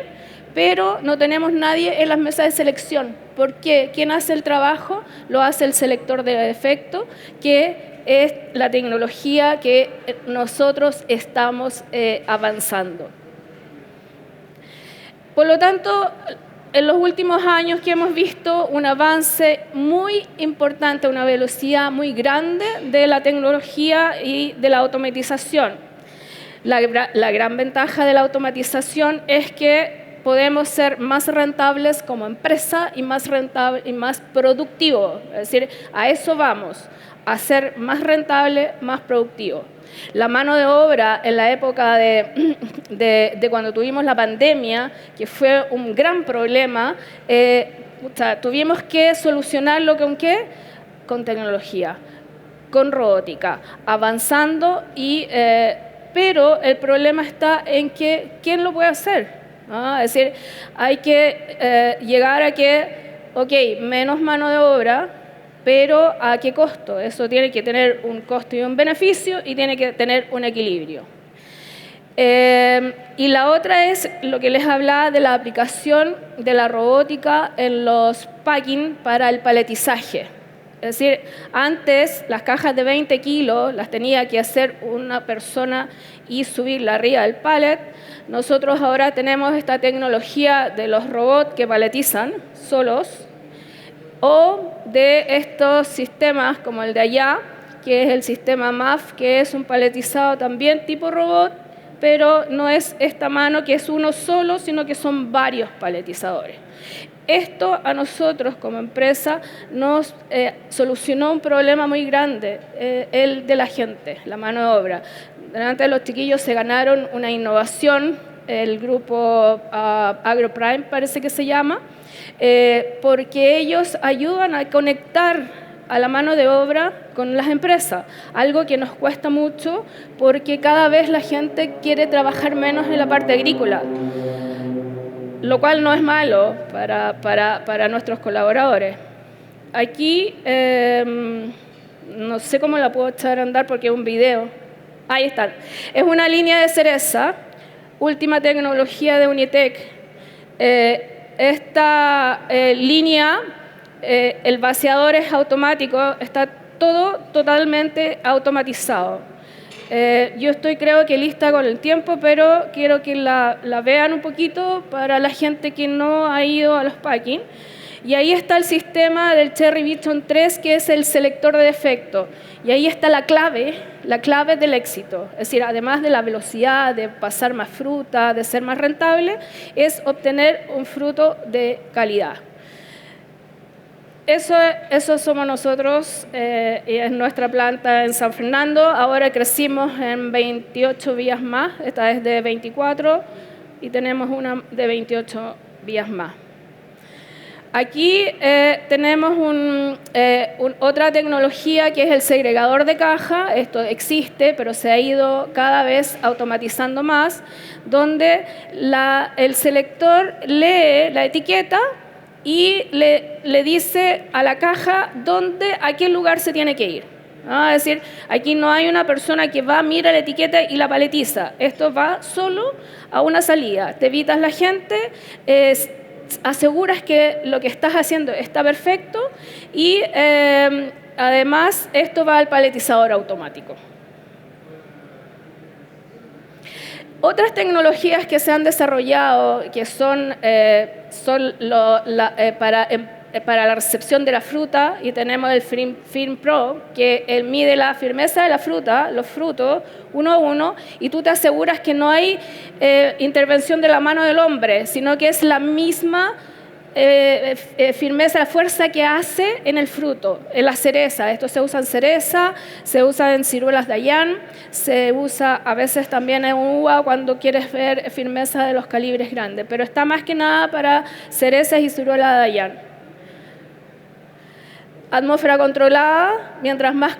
pero no tenemos nadie en las mesas de selección. ¿Por qué? ¿Quién hace el trabajo? Lo hace el selector de defecto, que es la tecnología que nosotros estamos avanzando. Por lo tanto, en los últimos años que hemos visto un avance muy importante, una velocidad muy grande de la tecnología y de la automatización. La gran ventaja de la automatización es que podemos ser más rentables como empresa y más productivos. Es decir, a eso vamos, a ser más rentable, más productivo. La mano de obra en la época de cuando tuvimos la pandemia, que fue un gran problema, tuvimos que solucionarlo ¿con qué? Con tecnología, con robótica, avanzando, pero el problema está en que ¿quién lo puede hacer? Es decir, hay que llegar a que, menos mano de obra, pero ¿a qué costo? Eso tiene que tener un costo y un beneficio y tiene que tener un equilibrio. Y la otra es lo que les hablaba de la aplicación de la robótica en los packing para el paletizaje. Es decir, antes las cajas de 20 kilos las tenía que hacer una persona y subirla arriba del pallet. Nosotros ahora tenemos esta tecnología de los robots que paletizan solos, o de estos sistemas como el de allá, que es el sistema MAF, que es un paletizado también tipo robot, pero no es esta mano que es uno solo, sino que son varios paletizadores. Esto a nosotros como empresa nos solucionó un problema muy grande, el de la gente, la mano de obra. Delante de los chiquillos se ganaron una innovación, el grupo AgroPrime parece que se llama, porque ellos ayudan a conectar a la mano de obra con las empresas, algo que nos cuesta mucho porque cada vez la gente quiere trabajar menos en la parte agrícola, lo cual no es malo para nuestros colaboradores. Aquí, no sé cómo la puedo echar a andar porque es un video. Ahí están. Es una línea de cereza, última tecnología de Unitec. Esta línea, el vaciador es automático, está todo totalmente automatizado. Yo creo que lista con el tiempo, pero quiero que la vean un poquito para la gente que no ha ido a los packing. Y ahí está el sistema del Cherry Vision 3, que es el selector de defecto. Y ahí está la clave del éxito. Es decir, además de la velocidad, de pasar más fruta, de ser más rentable, es obtener un fruto de calidad. Eso somos nosotros, y es nuestra planta en San Fernando. Ahora crecimos en 28 vías más, esta es de 24, y tenemos una de 28 vías más. Aquí tenemos otra tecnología que es el segregador de caja. Esto existe, pero se ha ido cada vez automatizando más, donde el selector lee la etiqueta y le dice a la caja a qué lugar se tiene que ir. Es decir, aquí no hay una persona que va, mira la etiqueta y la paletiza. Esto va solo a una salida. Te evitas la gente, aseguras que lo que estás haciendo está perfecto y además esto va al paletizador automático. Otras tecnologías que se han desarrollado que son para la recepción de la fruta, y tenemos el Film Pro, que él mide la firmeza de la fruta, los frutos, uno a uno, y tú te aseguras que no hay intervención de la mano del hombre, sino que es la misma firmeza, la fuerza que hace en el fruto, en la cereza. Esto se usa en cereza, se usa en ciruelas Dayan, se usa a veces también en uva cuando quieres ver firmeza de los calibres grandes, pero está más que nada para cerezas y ciruelas Dayan. Atmósfera controlada, mientras más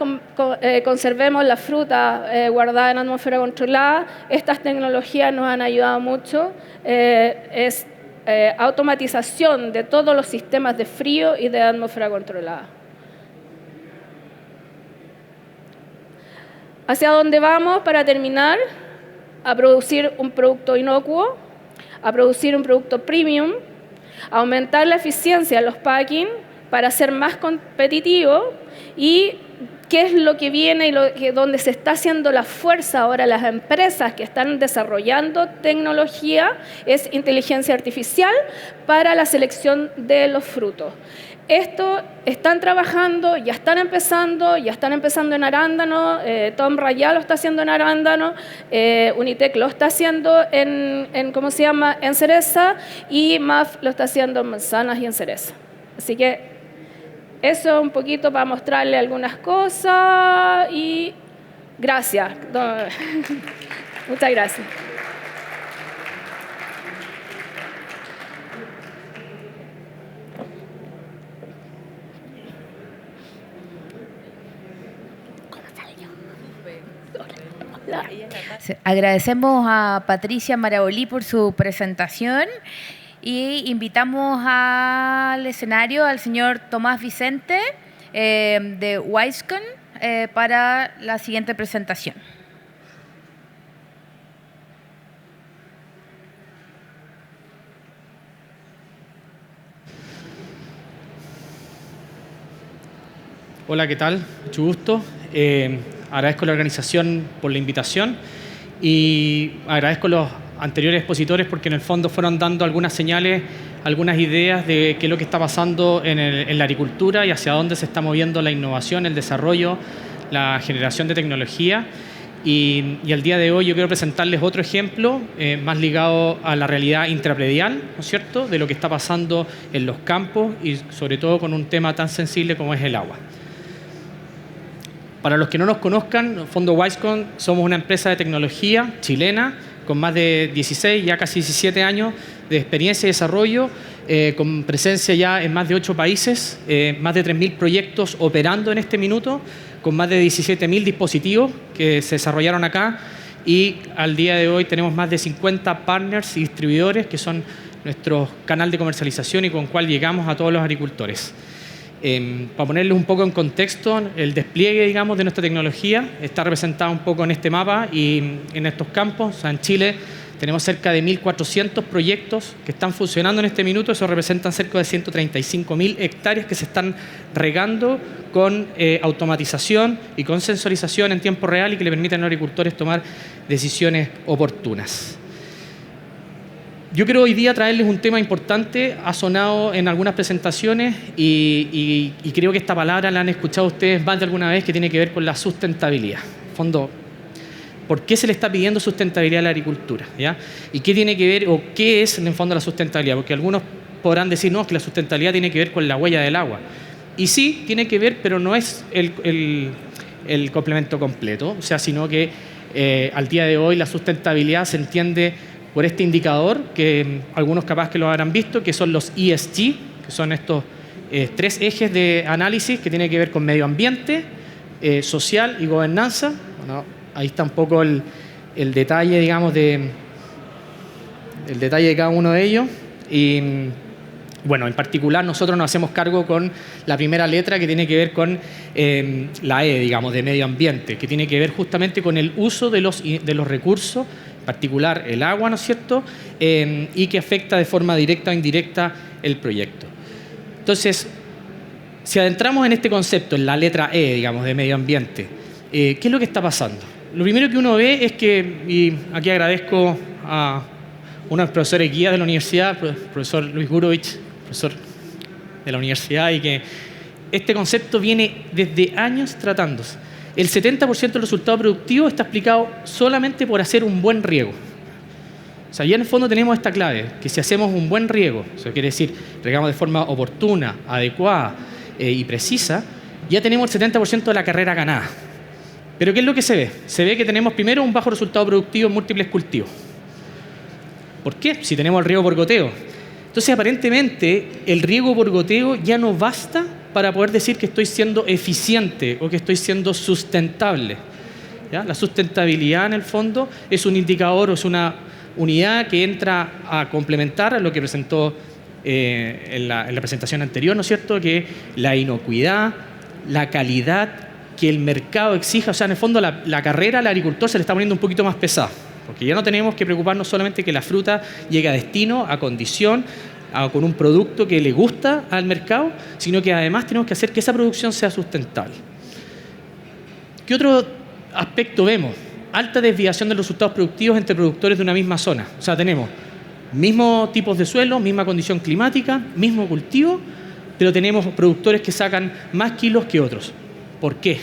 conservemos la fruta guardada en atmósfera controlada, estas tecnologías nos han ayudado mucho. Es automatización de todos los sistemas de frío y de atmósfera controlada. ¿Hacia dónde vamos para terminar? A producir un producto inocuo, a producir un producto premium, a aumentar la eficiencia en los packing, para ser más competitivo. Y qué es lo que viene y donde se está haciendo la fuerza ahora las empresas que están desarrollando tecnología es inteligencia artificial para la selección de los frutos. Esto están trabajando, ya están empezando en arándano. Tom Rayal lo está haciendo en arándano, Unitec lo está haciendo en cereza, y MAF lo está haciendo en manzanas y en cereza. Así que eso un poquito para mostrarle algunas cosas y gracias. Muchas gracias. Agradecemos a Patricia Marabolí por su presentación. Y invitamos al escenario al señor Tomás Vicente de Wisecon para la siguiente presentación. Hola, ¿qué tal? Mucho gusto. Agradezco a la organización por la invitación y agradezco a los anteriores expositores porque en el fondo fueron dando algunas señales, algunas ideas de qué es lo que está pasando en la agricultura y hacia dónde se está moviendo la innovación, el desarrollo, la generación de tecnología. Y al día de hoy yo quiero presentarles otro ejemplo más ligado a la realidad intrapredial, ¿no es cierto?, de lo que está pasando en los campos y sobre todo con un tema tan sensible como es el agua. Para los que no nos conozcan, Fondo Wisecon somos una empresa de tecnología chilena con más de 16, ya casi 17 años de experiencia y desarrollo, con presencia ya en más de 8 países, más de 3.000 proyectos operando en este minuto, con más de 17.000 dispositivos que se desarrollaron acá, y al día de hoy tenemos más de 50 partners y distribuidores que son nuestro canal de comercialización y con el cual llegamos a todos los agricultores. Para ponerles un poco en contexto, el despliegue, digamos, de nuestra tecnología está representado un poco en este mapa y en estos campos. O sea, en Chile tenemos cerca de 1.400 proyectos que están funcionando en este minuto. Eso representan cerca de 135.000 hectáreas que se están regando con automatización y con sensorización en tiempo real y que le permiten a los agricultores tomar decisiones oportunas. Yo quiero hoy día traerles un tema importante, ha sonado en algunas presentaciones y creo que esta palabra la han escuchado ustedes más de alguna vez, que tiene que ver con la sustentabilidad. En fondo, ¿por qué se le está pidiendo sustentabilidad a la agricultura? ¿Ya? ¿Y qué tiene que ver o qué es en el fondo la sustentabilidad? Porque algunos podrán decir, no, es que la sustentabilidad tiene que ver con la huella del agua. Y sí, tiene que ver, pero no es el complemento completo, o sea, sino que al día de hoy la sustentabilidad se entiende por este indicador que algunos capaz que lo habrán visto, que son los ESG, que son estos 3 ejes de análisis que tienen que ver con medio ambiente, social y gobernanza. Bueno, ahí está un poco el detalle, digamos, el detalle de cada uno de ellos. Y bueno, en particular nosotros nos hacemos cargo con la primera letra que tiene que ver con la E, digamos, de medio ambiente, que tiene que ver justamente con el uso de los recursos, en particular el agua, ¿no es cierto?, y que afecta de forma directa o indirecta el proyecto. Entonces, si adentramos en este concepto, en la letra E, digamos, de medio ambiente, ¿qué es lo que está pasando? Lo primero que uno ve es que, y aquí agradezco a uno de los profesores guías de la universidad, el profesor Luis Gurovich, profesor de la universidad, y que este concepto viene desde años tratándose. El 70% del resultado productivo está explicado solamente por hacer un buen riego. O sea, ya en el fondo tenemos esta clave, que si hacemos un buen riego, eso quiere decir, regamos de forma oportuna, adecuada y precisa, ya tenemos el 70% de la carrera ganada. Pero ¿qué es lo que se ve? Se ve que tenemos primero un bajo resultado productivo en múltiples cultivos. ¿Por qué? Si tenemos el riego por goteo. Entonces, aparentemente, el riego por goteo ya no basta para poder decir que estoy siendo eficiente o que estoy siendo sustentable. ¿Ya? La sustentabilidad, en el fondo, es un indicador o es una unidad que entra a complementar a lo que presentó en la presentación anterior, ¿no es cierto?, que la inocuidad, la calidad que el mercado exija. O sea, en el fondo, la carrera al agricultor se le está poniendo un poquito más pesada. Porque ya no tenemos que preocuparnos solamente que la fruta llegue a destino, a condición, con un producto que le gusta al mercado, sino que además tenemos que hacer que esa producción sea sustentable. ¿Qué otro aspecto vemos? Alta desviación de los resultados productivos entre productores de una misma zona. O sea, tenemos mismos tipos de suelo, misma condición climática, mismo cultivo, pero tenemos productores que sacan más kilos que otros. ¿Por qué?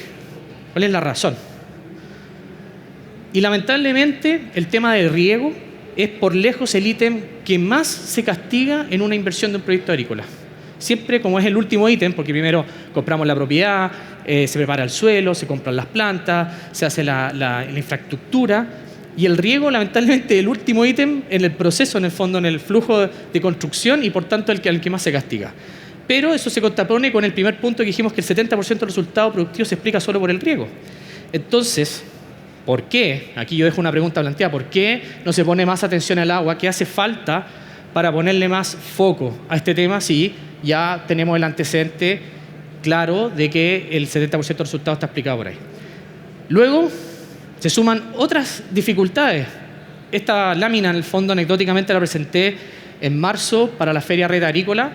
¿Cuál es la razón? Y lamentablemente el tema del riego es por lejos el ítem que más se castiga en una inversión de un proyecto agrícola. Siempre como es el último ítem, porque primero compramos la propiedad, se prepara el suelo, se compran las plantas, se hace la infraestructura, y el riego lamentablemente es el último ítem en el proceso, en el fondo, en el flujo de construcción, y por tanto el que más se castiga. Pero eso se contrapone con el primer punto que dijimos, que el 70% del resultado productivo se explica solo por el riego. Entonces, ¿por qué? Aquí yo dejo una pregunta planteada. ¿Por qué no se pone más atención al agua? ¿Qué hace falta para ponerle más foco a este tema si ya tenemos el antecedente claro de que el 70% del resultado está explicado por ahí? Luego se suman otras dificultades. Esta lámina, en el fondo, anecdóticamente la presenté en marzo para la Feria Red Agrícola,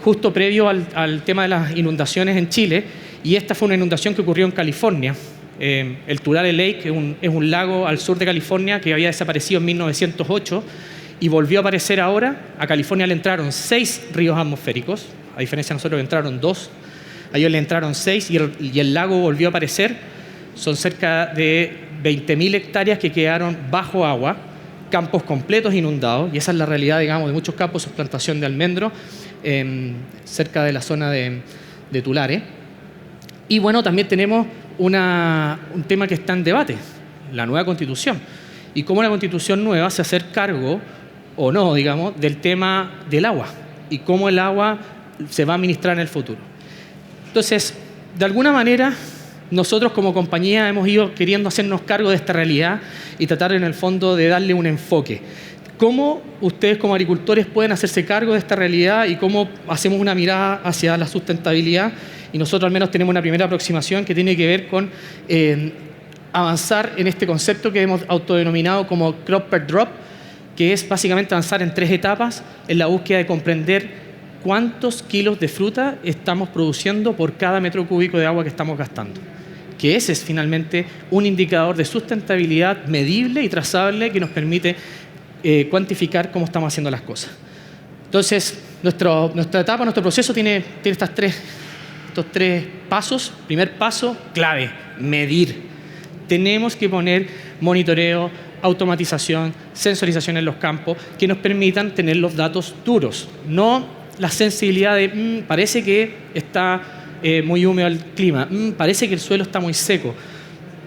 justo previo al tema de las inundaciones en Chile, y esta fue una inundación que ocurrió en California. El Tulare Lake es un lago al sur de California que había desaparecido en 1908 y volvió a aparecer ahora. A California le entraron 6 ríos atmosféricos, a diferencia de nosotros le entraron 2, a ellos le entraron 6 y el lago volvió a aparecer. Son cerca de 20.000 hectáreas que quedaron bajo agua, campos completos inundados, y esa es la realidad, digamos, de muchos campos de plantación de almendro cerca de la zona de Tulare. Y bueno, también tenemos un tema que está en debate, la nueva Constitución, y cómo la Constitución nueva se hace cargo o no, digamos, del tema del agua y cómo el agua se va a administrar en el futuro. Entonces, de alguna manera, nosotros como compañía hemos ido queriendo hacernos cargo de esta realidad y tratar en el fondo de darle un enfoque. ¿Cómo ustedes como agricultores pueden hacerse cargo de esta realidad y cómo hacemos una mirada hacia la sustentabilidad? Y nosotros al menos tenemos una primera aproximación que tiene que ver con avanzar en este concepto que hemos autodenominado como crop per drop, que es básicamente avanzar en 3 etapas en la búsqueda de comprender cuántos kilos de fruta estamos produciendo por cada metro cúbico de agua que estamos gastando. Que ese es finalmente un indicador de sustentabilidad medible y trazable que nos permite cuantificar cómo estamos haciendo las cosas. Entonces, nuestra etapa, nuestro proceso tiene estos 3 pasos. Primer paso, clave, medir. Tenemos que poner monitoreo, automatización, sensorización en los campos que nos permitan tener los datos duros, no la sensibilidad de parece que está muy húmedo el clima, parece que el suelo está muy seco.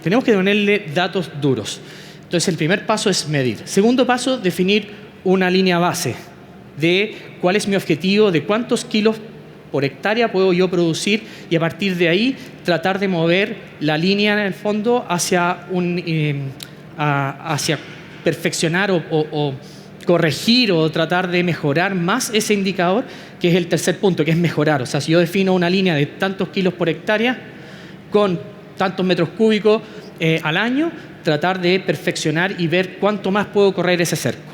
Tenemos que ponerle datos duros. Entonces, el primer paso es medir. Segundo paso, definir una línea base. de cuál es mi objetivo, de cuántos kilos por hectárea puedo yo producir y a partir de ahí tratar de mover la línea en el fondo hacia hacia perfeccionar o corregir o tratar de mejorar más ese indicador, que es el tercer punto, que es mejorar. O sea, si yo defino una línea de tantos kilos por hectárea con tantos metros cúbicos al año, tratar de perfeccionar y ver cuánto más puedo correr ese cerco.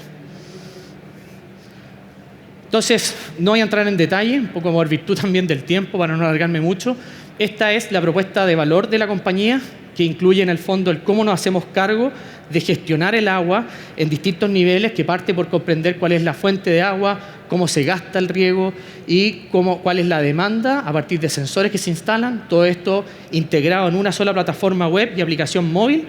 Entonces, no voy a entrar en detalle, un poco por virtud también del tiempo, para no alargarme mucho. Esta es la propuesta de valor de la compañía, que incluye en el fondo el cómo nos hacemos cargo de gestionar el agua en distintos niveles, que parte por comprender cuál es la fuente de agua, cómo se gasta el riego y cuál es la demanda a partir de sensores que se instalan. Todo esto integrado en una sola plataforma web y aplicación móvil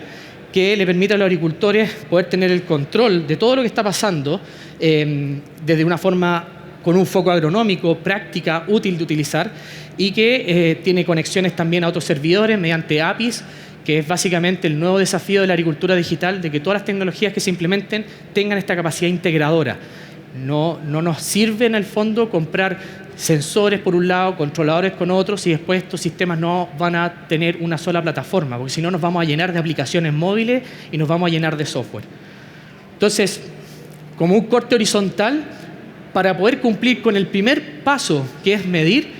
que le permite a los agricultores poder tener el control de todo lo que está pasando desde una forma con un foco agronómico, práctica, útil de utilizar y que tiene conexiones también a otros servidores mediante APIs, que es básicamente el nuevo desafío de la agricultura digital, de que todas las tecnologías que se implementen tengan esta capacidad integradora. No nos sirve en el fondo comprar sensores por un lado, controladores con otros y después estos sistemas no van a tener una sola plataforma, porque si no nos vamos a llenar de aplicaciones móviles y nos vamos a llenar de software. Entonces, como un corte horizontal, para poder cumplir con el primer paso, que es medir,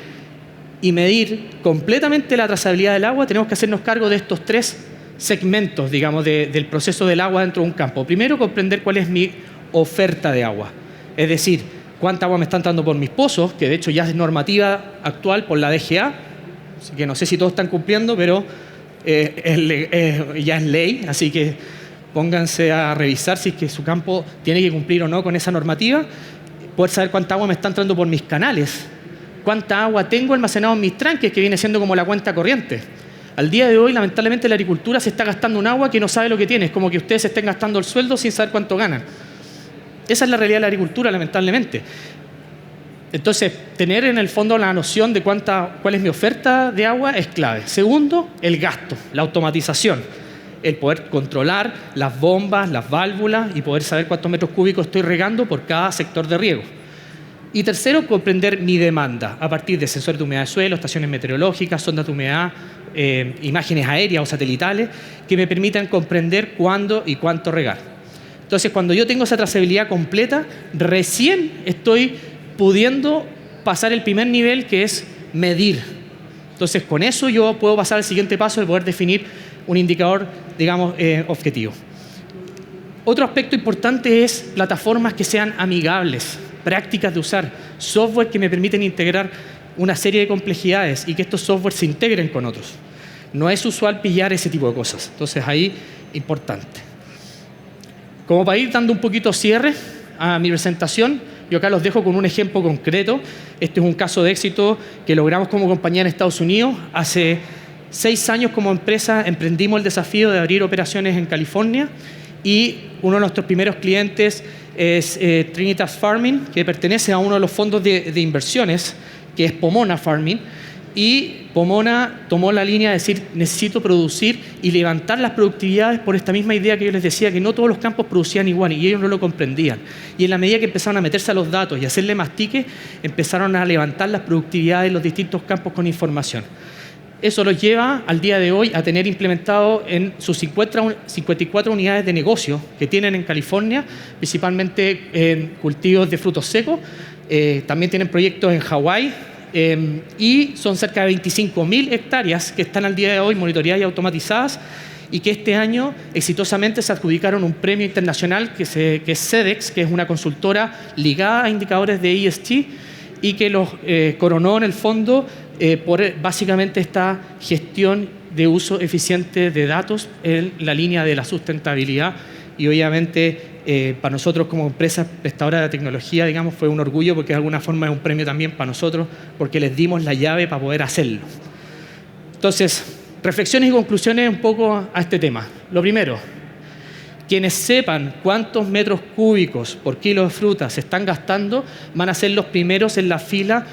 y medir completamente la trazabilidad del agua, tenemos que hacernos cargo de estos tres segmentos, digamos, del proceso del agua dentro de un campo. Primero, comprender cuál es mi oferta de agua. Es decir, cuánta agua me está entrando por mis pozos, que de hecho ya es normativa actual por la DGA, así que no sé si todos están cumpliendo, pero ya es ley, así que pónganse a revisar si es que su campo tiene que cumplir o no con esa normativa. Poder saber cuánta agua me está entrando por mis canales, cuánta agua tengo almacenado en mis tranques, que viene siendo como la cuenta corriente. Al día de hoy, lamentablemente, la agricultura se está gastando un agua que no sabe lo que tiene. Es como que ustedes se estén gastando el sueldo sin saber cuánto ganan. Esa es la realidad de la agricultura, lamentablemente. Entonces, tener en el fondo la noción de cuál es mi oferta de agua es clave. Segundo, el gasto, la automatización. El poder controlar las bombas, las válvulas y poder saber cuántos metros cúbicos estoy regando por cada sector de riego. Y tercero, comprender mi demanda a partir de sensores de humedad de suelo, estaciones meteorológicas, sondas de humedad, imágenes aéreas o satelitales que me permitan comprender cuándo y cuánto regar. Entonces, cuando yo tengo esa trazabilidad completa, recién estoy pudiendo pasar el primer nivel, que es medir. Entonces, con eso yo puedo pasar al siguiente paso de poder definir un indicador, digamos, objetivo. Otro aspecto importante es plataformas que sean amigables, prácticas de usar, software que me permiten integrar una serie de complejidades y que estos softwares se integren con otros. No es usual pillar ese tipo de cosas. Entonces, ahí, importante. Como para ir dando un poquito cierre a mi presentación, yo acá los dejo con un ejemplo concreto. Este es un caso de éxito que logramos como compañía en Estados Unidos. Hace 6 años como empresa emprendimos el desafío de abrir operaciones en California y uno de nuestros primeros clientes es Trinitas Farming, que pertenece a uno de los fondos de inversiones, que es Pomona Farming. Y Pomona tomó la línea de decir, necesito producir y levantar las productividades por esta misma idea que yo les decía, que no todos los campos producían igual y ellos no lo comprendían. Y en la medida que empezaron a meterse a los datos y hacerle mastique, empezaron a levantar las productividades de los distintos campos con información. Eso los lleva al día de hoy a tener implementado en sus 54 unidades de negocio que tienen en California, principalmente en cultivos de frutos secos. También tienen proyectos en Hawái. Y son cerca de 25.000 hectáreas que están al día de hoy monitoreadas y automatizadas y que este año exitosamente se adjudicaron un premio internacional que es SEDEX, que es una consultora ligada a indicadores de ESG y que los coronó en el fondo por básicamente esta gestión de uso eficiente de datos en la línea de la sustentabilidad. Y obviamente para nosotros como empresa prestadora de tecnología, digamos, fue un orgullo porque de alguna forma es un premio también para nosotros porque les dimos la llave para poder hacerlo. Entonces, reflexiones y conclusiones un poco a este tema. Lo primero, quienes sepan cuántos metros cúbicos por kilo de fruta se están gastando van a ser los primeros en la fila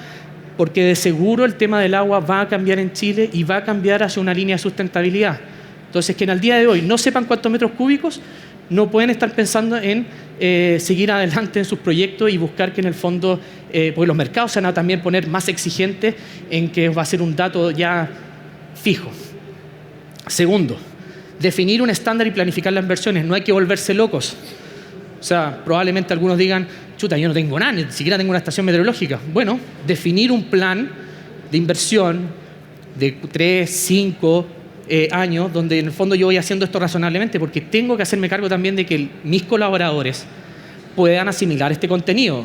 porque de seguro el tema del agua va a cambiar en Chile y va a cambiar hacia una línea de sustentabilidad. Entonces, quienes al día de hoy no sepan cuántos metros cúbicos, no pueden estar pensando en seguir adelante en sus proyectos y buscar que en el fondo, porque los mercados se van a también poner más exigentes en que va a ser un dato ya fijo. Segundo, definir un estándar y planificar las inversiones. No hay que volverse locos. O sea, probablemente algunos digan, chuta, yo no tengo nada, ni siquiera tengo una estación meteorológica. Bueno, definir un plan de inversión de 3, 5 años, donde en el fondo yo voy haciendo esto razonablemente, porque tengo que hacerme cargo también de que mis colaboradores puedan asimilar este contenido.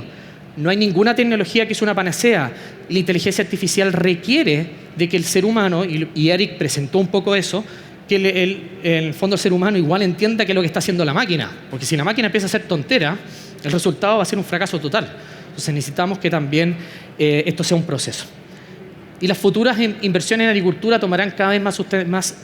No hay ninguna tecnología que es una panacea. La inteligencia artificial requiere de que el ser humano, y Eric presentó un poco eso, que en el fondo el ser humano igual entienda qué es lo que está haciendo la máquina. Porque si la máquina empieza a hacer tontera, el resultado va a ser un fracaso total. Entonces necesitamos que también esto sea un proceso. Y las futuras inversiones en agricultura tomarán cada vez más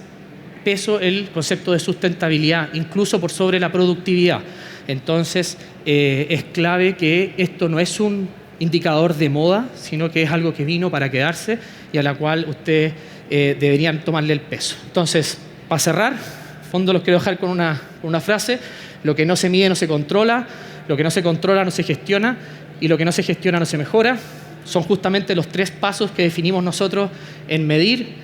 peso el concepto de sustentabilidad, incluso por sobre la productividad. Entonces, es clave que esto no es un indicador de moda, sino que es algo que vino para quedarse y a la cual ustedes deberían tomarle el peso. Entonces, para cerrar, en fondo los quiero dejar con una frase: lo que no se mide no se controla, lo que no se controla no se gestiona y lo que no se gestiona no se mejora. Son justamente los 3 pasos que definimos nosotros en medir,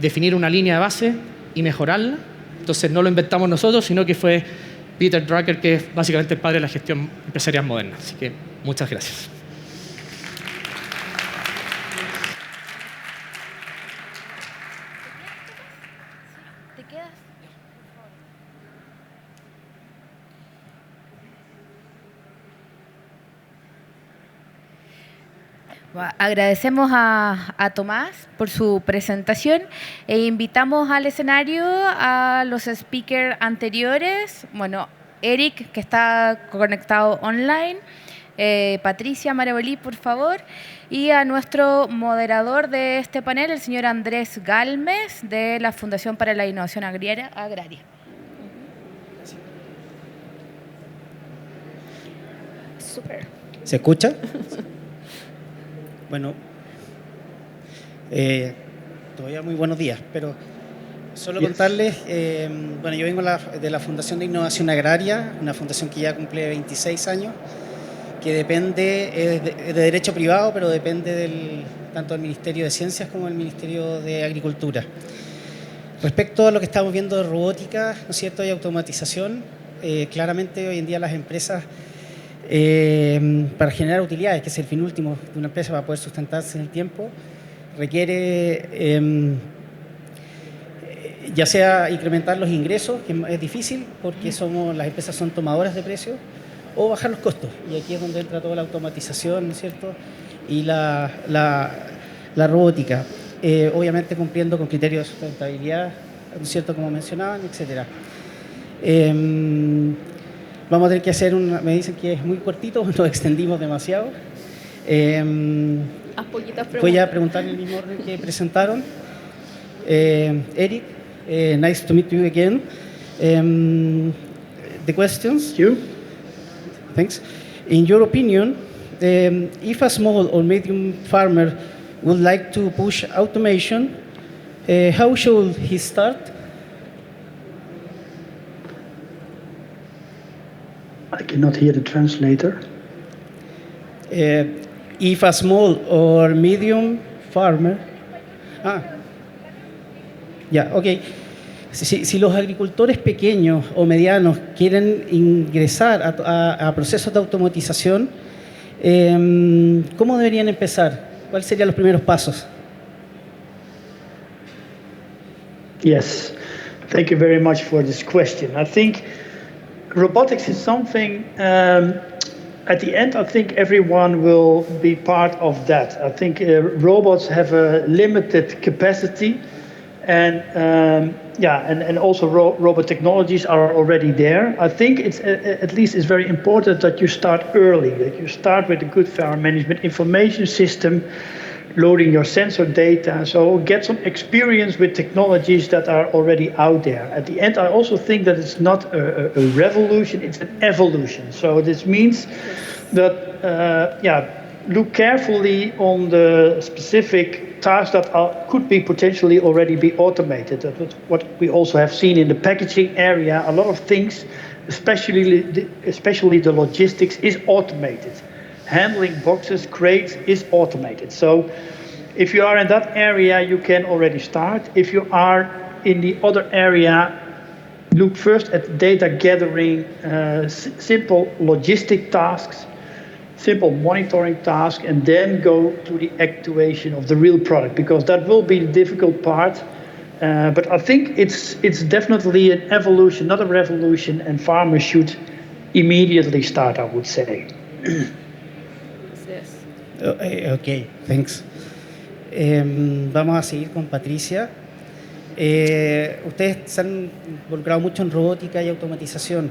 definir una línea de base y mejorarla. Entonces no lo inventamos nosotros, sino que fue Peter Drucker, que es básicamente el padre de la gestión empresarial moderna. Así que muchas gracias. ¿Te quedas? Agradecemos a Tomás por su presentación e invitamos al escenario a los speakers anteriores. Bueno, Eric, que está conectado online, Patricia Marebolí, por favor, y a nuestro moderador de este panel, el señor Andrés Galmes, de la Fundación para la Innovación Agraria. Súper. ¿Se escucha? Bueno, todavía muy buenos días, pero solo contarles, bueno, yo vengo de la Fundación de Innovación Agraria, una fundación que ya cumple 26 años, que depende de derecho privado, pero depende tanto del Ministerio de Ciencias como del Ministerio de Agricultura. Respecto a lo que estamos viendo de robótica, ¿no es cierto?, y automatización, claramente hoy en día las empresas, para generar utilidades, que es el fin último de una empresa para poder sustentarse en el tiempo, requiere ya sea incrementar los ingresos, que es difícil porque las empresas son tomadoras de precios, o bajar los costos. Y aquí es donde entra toda la automatización, ¿no es cierto?, y la robótica, obviamente cumpliendo con criterios de sustentabilidad, ¿no es cierto?, como mencionaban, etcétera. Vamos a tener que hacer me dicen que es muy cortito, nos extendimos demasiado. Voy a preguntar en el mismo orden que presentaron. Eric, nice to meet you again. The questions? Thanks. In your opinion, if a small or medium farmer would like to push automation, how should he start? I cannot hear the translator. If a small or medium farmer... okay. Si los agricultores pequeños o medianos quieren ingresar a procesos de automatización, ¿cómo deberían empezar? ¿Cuáles serían los primeros pasos? Yes, thank you very much for this question. I think robotics is something, at the end, I think everyone will be part of that. I think robots have a limited capacity, and also robot technologies are already there. I think at least it's very important that you start early, that you start with a good farm management information system, loading your sensor data, so get some experience with technologies that are already out there. At the end, I also think that it's not a revolution, it's an evolution. So this means that look carefully on the specific tasks that could be potentially already be automated. That's what we also have seen in the packaging area. A lot of things, especially the logistics, is automated. Handling boxes, crates is automated. So if you are in that area, you can already start. If you are in the other area, look first at data gathering, simple logistic tasks, simple monitoring tasks, and then go to the actuation of the real product, because that will be the difficult part. But I think it's definitely an evolution, not a revolution, and farmers should immediately start, I would say. Yes. Ok, thanks. Vamos a seguir con Patricia. Ustedes se han involucrado mucho en robótica y automatización.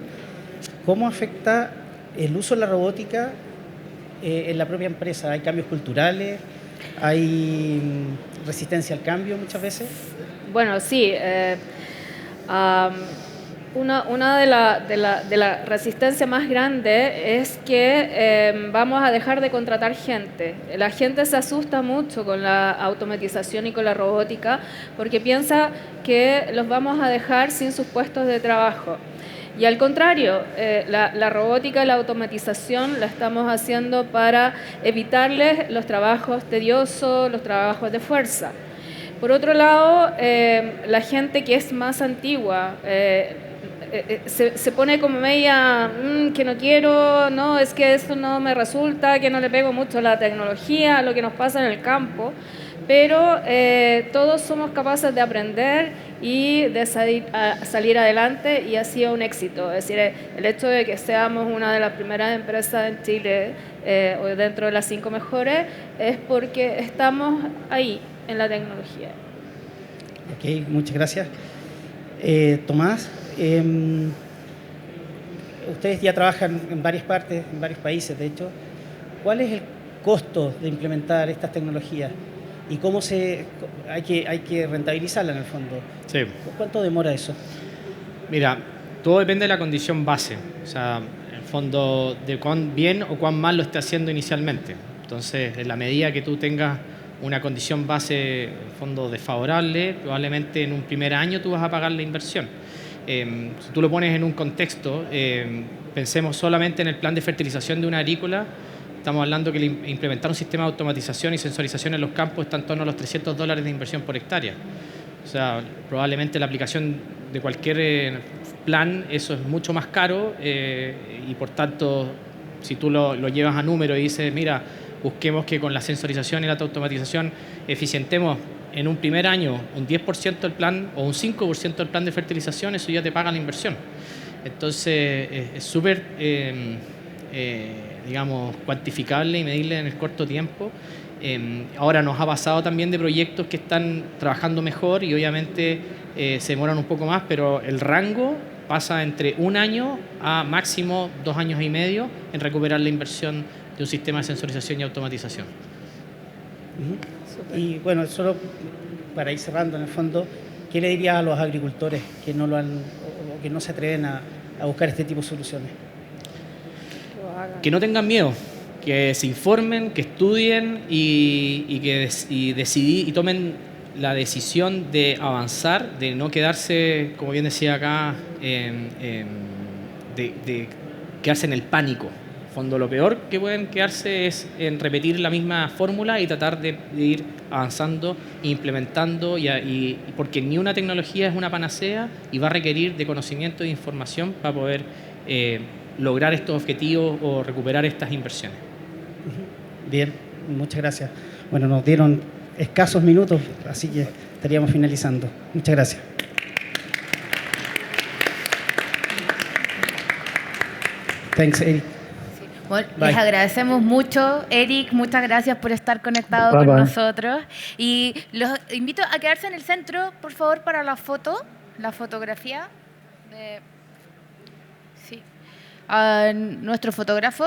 ¿Cómo afecta el uso de la robótica en la propia empresa? ¿Hay cambios culturales? ¿Hay resistencia al cambio muchas veces? Bueno, sí. Una de la resistencia más grande es que vamos a dejar de contratar gente. La gente se asusta mucho con la automatización y con la robótica porque piensa que los vamos a dejar sin sus puestos de trabajo. Y al contrario, la robótica y la automatización la estamos haciendo para evitarles los trabajos tediosos, los trabajos de fuerza. Por otro lado, la gente que es más antigua se pone como media que no quiero, no, es que esto no me resulta, que no le pego mucho a la tecnología, a lo que nos pasa en el campo, pero todos somos capaces de aprender y de salir adelante, y ha sido un éxito. Es decir, el hecho de que seamos una de las primeras empresas en Chile o dentro de las 5 mejores es porque estamos ahí en la tecnología. Ok, muchas gracias. Tomás, ustedes ya trabajan en varias partes, en varios países, de hecho. ¿Cuál es el costo de implementar estas tecnologías? ¿Y cómo hay que rentabilizarla en el fondo? Sí. ¿Cuánto demora eso? Mira, todo depende de la condición base. O sea, en el fondo, de cuán bien o cuán mal lo esté haciendo inicialmente. Entonces, en la medida que tú tengas una condición base, en el fondo, desfavorable, probablemente en un primer año tú vas a pagar la inversión. Si tú lo pones en un contexto, pensemos solamente en el plan de fertilización de una agrícola. Estamos hablando que implementar un sistema de automatización y sensorización en los campos está en torno a los $300 de inversión por hectárea. O sea, probablemente la aplicación de cualquier plan, eso es mucho más caro y por tanto, si tú lo llevas a número y dices, mira, busquemos que con la sensorización y la automatización eficientemos en un primer año un 10% del plan o un 5% del plan de fertilización, eso ya te paga la inversión. Entonces, es súper digamos, cuantificable y medible en el corto tiempo. Ahora nos ha pasado también de proyectos que están trabajando mejor y obviamente se demoran un poco más, pero el rango pasa entre 1 año a máximo 2 años y medio en recuperar la inversión de un sistema de sensorización y automatización. Y bueno, solo para ir cerrando en el fondo, ¿qué le dirías a los agricultores que no lo han o que no se atreven a buscar este tipo de soluciones? Que no tengan miedo, que se informen, que estudien y tomen la decisión de avanzar, de no quedarse, como bien decía acá, de quedarse en el pánico. En el fondo, lo peor que pueden quedarse es en repetir la misma fórmula y tratar de ir avanzando e implementando, porque ni una tecnología es una panacea y va a requerir de conocimiento e información para poder lograr estos objetivos o recuperar estas inversiones. Bien, muchas gracias. Bueno, nos dieron escasos minutos, así que estaríamos finalizando. Muchas gracias. Thanks, Eric. Bueno, les agradecemos mucho, Eric, muchas gracias por estar conectado con nosotros. Y los invito a quedarse en el centro, por favor, para la fotografía. Sí. Nuestro fotógrafo.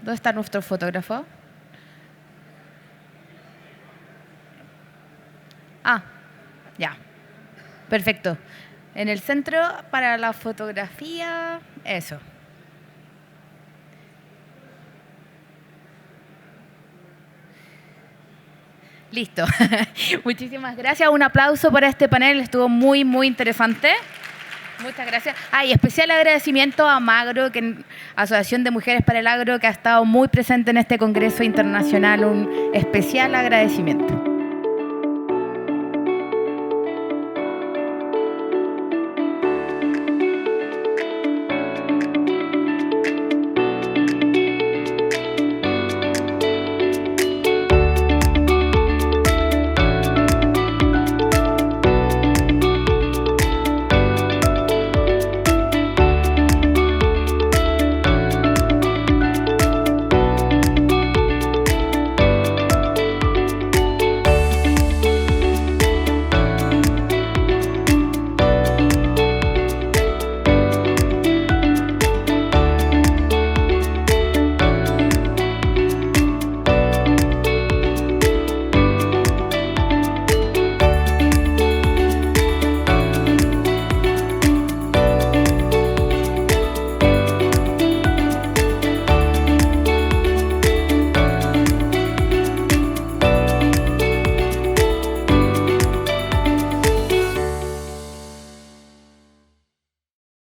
¿Dónde está nuestro fotógrafo? Ya. Perfecto. En el centro para la fotografía, eso. Listo. Muchísimas gracias. Un aplauso para este panel. Estuvo muy, muy interesante. Muchas gracias. Y especial agradecimiento a Magro, Asociación de Mujeres para el Agro, que ha estado muy presente en este Congreso Internacional. Un especial agradecimiento.